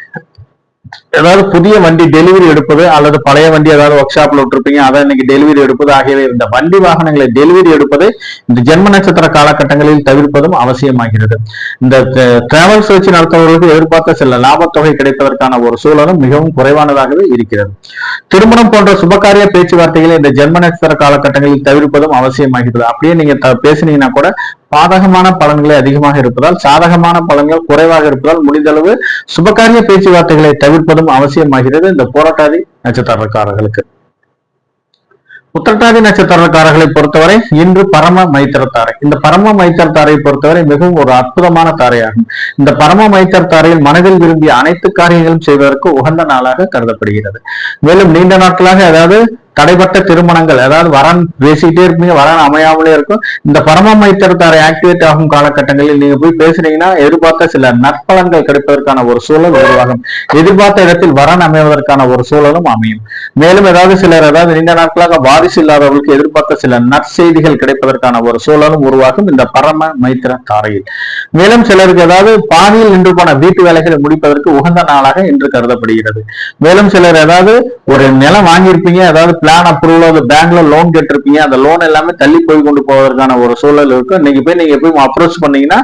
ஏதாவது புதிய வண்டி டெலிவரி எடுப்பது அல்லது பழைய வண்டி ஏதாவது ஒர்க் ஷாப்ல விட்டுருப்பீங்க அதை இன்னைக்கு டெலிவரி எடுப்பது ஆகியவை இந்த வண்டி வாகனங்களை டெலிவரி எடுப்பதை இந்த ஜென்ம நட்சத்திர காலகட்டங்களில் தவிர்ப்பதும் அவசியமாகிறது. இந்த டிராவல்ஸ் வச்சு நடத்துவர்களுக்கு எதிர்பார்த்த சில லாபத்தொகை கிடைப்பதற்கான ஒரு சூழலும் மிகவும் குறைவானதாகவே இருக்கிறது. திருமணம் போன்ற சுபகாரிய பேச்சுவார்த்தைகளை இந்த ஜென்ம நட்சத்திர காலகட்டங்களில் தவிர்ப்பதும் அவசியமாகிறது. அப்படியே நீங்க பேசினீங்கன்னா கூட பாதகமான பலன்களே அதிகமாக இருப்பதால் சாதகமான பலன்கள் குறைவாக இருப்பதால் முடிந்தளவு சுபகாரிய பேச்சுவார்த்தைகளை தவிர்ப்பதும் அவசியமாகிறது இந்த புரட்டாதி நட்சத்திரக்காரர்களுக்கு. உத்திரட்டாதி நட்சத்திரக்காரர்களை பொறுத்தவரை இன்று பரம மைத்திர தாரை. இந்த பரம மைத்திர தாரையை பொறுத்தவரை மிகவும் ஒரு அற்புதமான தாரையாகும். இந்த பரம மைத்திர தாரையில் மனதில் விரும்பிய அனைத்து காரியங்களும் செய்வதற்கு உகந்த நாளாக கருதப்படுகிறது. மேலும் நீண்ட நாட்களாக அதாவது தடைப்பட்ட திருமணங்கள் அதாவது வரன் பேசிக்கிட்டே இருப்பீங்க வரன் அமையாமலே இருக்கும். இந்த பரம மைத்திர தாரை ஆக்டிவேட் ஆகும் காலகட்டங்களில் நீங்க போய் பேசுறீங்கன்னா எதிர்பார்த்த சில நற்பலன்கள் கிடைப்பதற்கான ஒரு சூழல் உருவாகும். எதிர்பார்த்த இடத்தில் வரன் அமைவதற்கான ஒரு சூழலும் அமையும். மேலும் ஏதாவது சிலர் அதாவது நீண்ட நாட்களாக வாரிசு இல்லாதவர்களுக்கு எதிர்பார்த்த சில நற்செய்திகள் கிடைப்பதற்கான ஒரு சூழலும் உருவாகும் இந்த பரம மைத்திர தாரையில். மேலும் சிலருக்கு ஏதாவது பாதியில் நின்று போன வீட்டு வேலைகளை முடிப்பதற்கு உகந்த நாளாக இன்று கருதப்படுகிறது. மேலும் சிலர் ஏதாவது ஒரு நிலம் வாங்கியிருப்பீங்க ஏதாவது பிளான் அப்ரூவல் பேங்க்ல லோன் கேட்டிருப்பீங்க அந்த லோன் எல்லாமே தள்ளி போய் கொண்டு போவதற்கான ஒரு சூழல் இருக்கும். நீங்க போய் அப்ரோச் பண்ணீங்கன்னா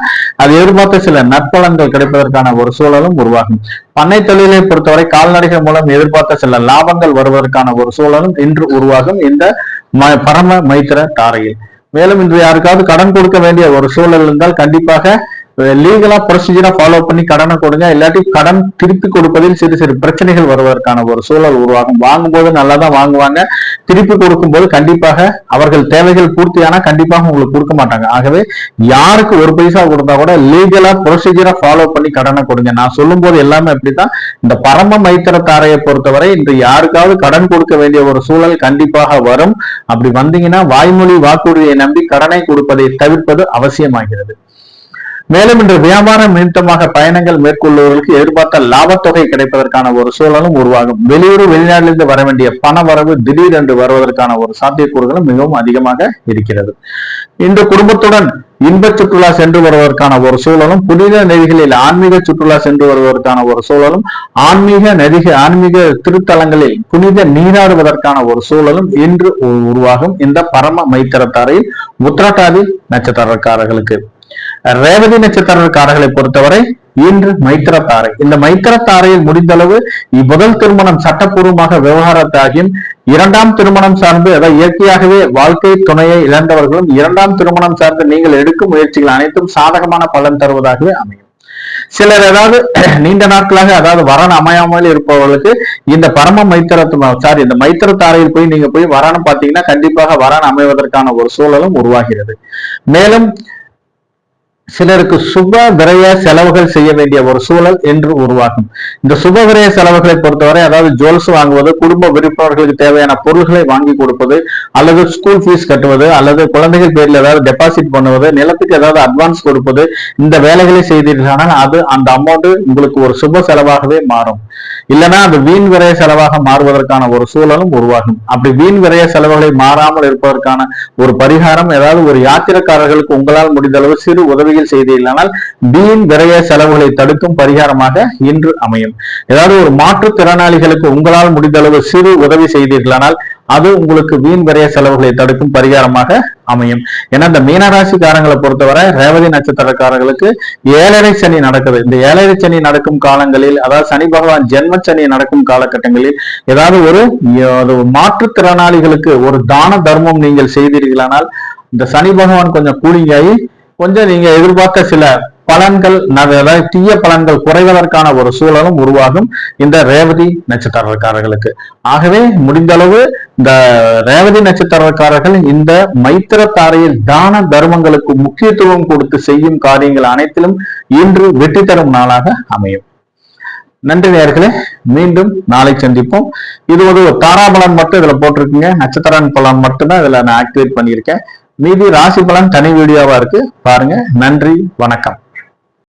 அது எதிர்பார்த்த சில நற்பலன்கள் கிடைப்பதற்கான ஒரு சூழலும் உருவாகும். பண்ணை தொழிலை பொறுத்தவரை கால்நடைகள் மூலம் எதிர்பார்த்த சில லாபங்கள் வருவதற்கான ஒரு சூழலும் இன்று உருவாகும் இந்த பரம மைத்திர தாரையில். மேலும் இன்று யாருக்காவது கடன் கொடுக்க வேண்டிய ஒரு சூழல் இருந்தால் கண்டிப்பாக லீகலா ப்ரொசீஜரா ஃபாலோ பண்ணி கடனை கொடுங்க. இல்லாட்டி கடன் திருப்பி கொடுப்பதில் சிறு சிறு பிரச்சனைகள் வருவதற்கான ஒரு சூழல் உருவாகும். வாங்கும்போது நல்லா தான் வாங்குவாங்க, திருப்பி கொடுக்கும்போது கண்டிப்பாக அவர்கள் தேவைகள் பூர்த்தியானா கண்டிப்பாக உங்களுக்கு கொடுக்க மாட்டாங்க. ஆகவே யாருக்கு ஒரு பைசா கொடுத்தா கூட லீகலா ப்ரொசீஜரா ஃபாலோ பண்ணி கடனை கொடுங்க. நான் சொல்லும் போது எல்லாமே அப்படித்தான். இந்த பரம மைத்திர தாரையை பொறுத்தவரை இன்று யாருக்காவது கடன் கொடுக்க வேண்டிய ஒரு சூழல் கண்டிப்பாக வரும். அப்படி வந்தீங்கன்னா வாய்மொழி வாக்குறுதியை நம்பி கடனை கொடுப்பதை தவிர்ப்பது அவசியமாகிறது. மேலும் இன்று வியாபார நிமித்தமாக பயணங்கள் மேற்கொள்ளுவர்களுக்கு எதிர்பார்த்த லாபத்தொகை கிடைப்பதற்கான ஒரு சூழலும் உருவாகும். வெளியூர் வெளிநாட்டிலிருந்து வர வேண்டிய பண வரவு திடீரென்று வருவதற்கான ஒரு சாத்தியக்கூறுகளும் மிகவும் அதிகமாக இருக்கிறது. இன்று குடும்பத்துடன் இன்ப சுற்றுலா சென்று வருவதற்கான ஒரு சூழலும், புனித நதிகளில் ஆன்மீக சுற்றுலா சென்று வருவதற்கான ஒரு சூழலும், ஆன்மீக திருத்தலங்களில் புனித நீராடுவதற்கான ஒரு சூழலும் இன்று உருவாகும். இந்த பரம மைத்திரத்தாரையில் உத்திரட்டாதி நட்சத்திரக்காரர்களுக்கு. ரேவதி நட்சத்திரக்காரர்களை பொறுத்தவரை இன்று மைத்திரத்தாரை. இந்த மைத்திரத்தாரையில் முடிந்தளவு முதல் திருமணம் சட்டப்பூர்வமாக விவகாரத்தாகியும், இரண்டாம் திருமணம் சார்ந்து அதாவது இயற்கையாகவே வாழ்க்கை துணையை இழந்தவர்களும் இரண்டாம் திருமணம் சார்ந்து நீங்கள் எடுக்கும் முயற்சிகள் அனைத்தும் சாதகமான பலன் தருவதாகவே அமையும். சிலர் ஏதாவது நீண்ட நாட்களாக அதாவது வரன் அமையாமல் இருப்பவர்களுக்கு இந்த பரம இந்த மைத்திரத்தாரையில் போய் நீங்க போய் வரணும் பாத்தீங்கன்னா கண்டிப்பாக வரன் அமைவதற்கான ஒரு சூழலும் உருவாகிறது. மேலும் சிலருக்கு சுப விரய செலவுகள் செய்ய வேண்டிய ஒரு சூழல் என்று உருவாகும். இந்த சுப விரய செலவுகளை பொறுத்தவரை அதாவது ஜுவல்ஸ் வாங்குவது, குடும்ப உறுப்பினர்களுக்கு தேவையான பொருள்களை வாங்கி கொடுப்பது, அல்லது ஸ்கூல் ஃபீஸ் கட்டுவது, அல்லது குழந்தைகள் பேரில் ஏதாவது டெபாசிட் பண்ணுவது, நிலத்துக்கு ஏதாவது அட்வான்ஸ் கொடுப்பது, இந்த வேலைகளை செய்தீர்களானால் அது அந்த அமௌண்ட் உங்களுக்கு ஒரு சுப செலவாகவே மாறும். இல்லைன்னா அது வீண் விரய செலவாக மாறுவதற்கான ஒரு சூழலும் உருவாகும். அப்படி வீண் விரய செலவுகளை மாறாமல் இருப்பதற்கான ஒரு பரிகாரம், ஏதாவது ஒரு யாத்திரைக்காரர்களுக்கு உங்களால் முடிந்தளவு சிறு உதவிகள் செய்தீர்களானால் வீண் விரய செலவுகளை தடுக்கும் பரிகாரமாக இன்று அமையும். ஏதாவது ஒரு மாற்றுத்திறனாளிகளுக்கு உங்களால் முடிந்தளவு சிறு உதவி செய்தீர்களானால் அது உங்களுக்கு வீண் விரய செலவுகளை தடுக்கும் பரிகாரமாக அமையும். ஏன்னா இந்த மீனராசிக்காரங்களை பொறுத்தவரை ரேவதி நட்சத்திரக்காரர்களுக்கு 7.5 சனி நடக்குது. இந்த 7.5 சனி நடக்கும் காலங்களில், அதாவது சனி பகவான் ஜென்ம சனி நடக்கும் காலகட்டங்களில் ஏதாவது ஒரு மாற்றுத்திறனாளிகளுக்கு ஒரு தான தர்மம் நீங்கள் செய்தீர்களானால் இந்த சனி பகவான் கொஞ்சம் கூலிங்காகி கொஞ்சம் நீங்க எதிர்பார்த்த சில பலன்கள், அதாவது தீய பலன்கள் குறைவதற்கான ஒரு சூழலும் உருவாகும் இந்த ரேவதி நட்சத்திரக்காரர்களுக்கு. ஆகவே முடிந்தளவு இந்த ரேவதி நட்சத்திரக்காரர்கள் இந்த மைத்திரத்தாரையில் தான தர்மங்களுக்கு முக்கியத்துவம் கொடுத்து செய்யும் காரியங்கள் அனைத்திலும் இன்று வெற்றி தரும் நாளாக அமையும். நன்றி நேயர்களே, மீண்டும் நாளை சந்திப்போம். இது ஒரு தாராபலன் மட்டும் இதுல போட்டிருக்கீங்க, நட்சத்திர பலன் மட்டும்தான் இதுல நான் ஆக்டிவேட் பண்ணியிருக்கேன். மீதி ராசி பலன் தனி வீடியோவா இருக்கு, பாருங்க. நன்றி, வணக்கம்.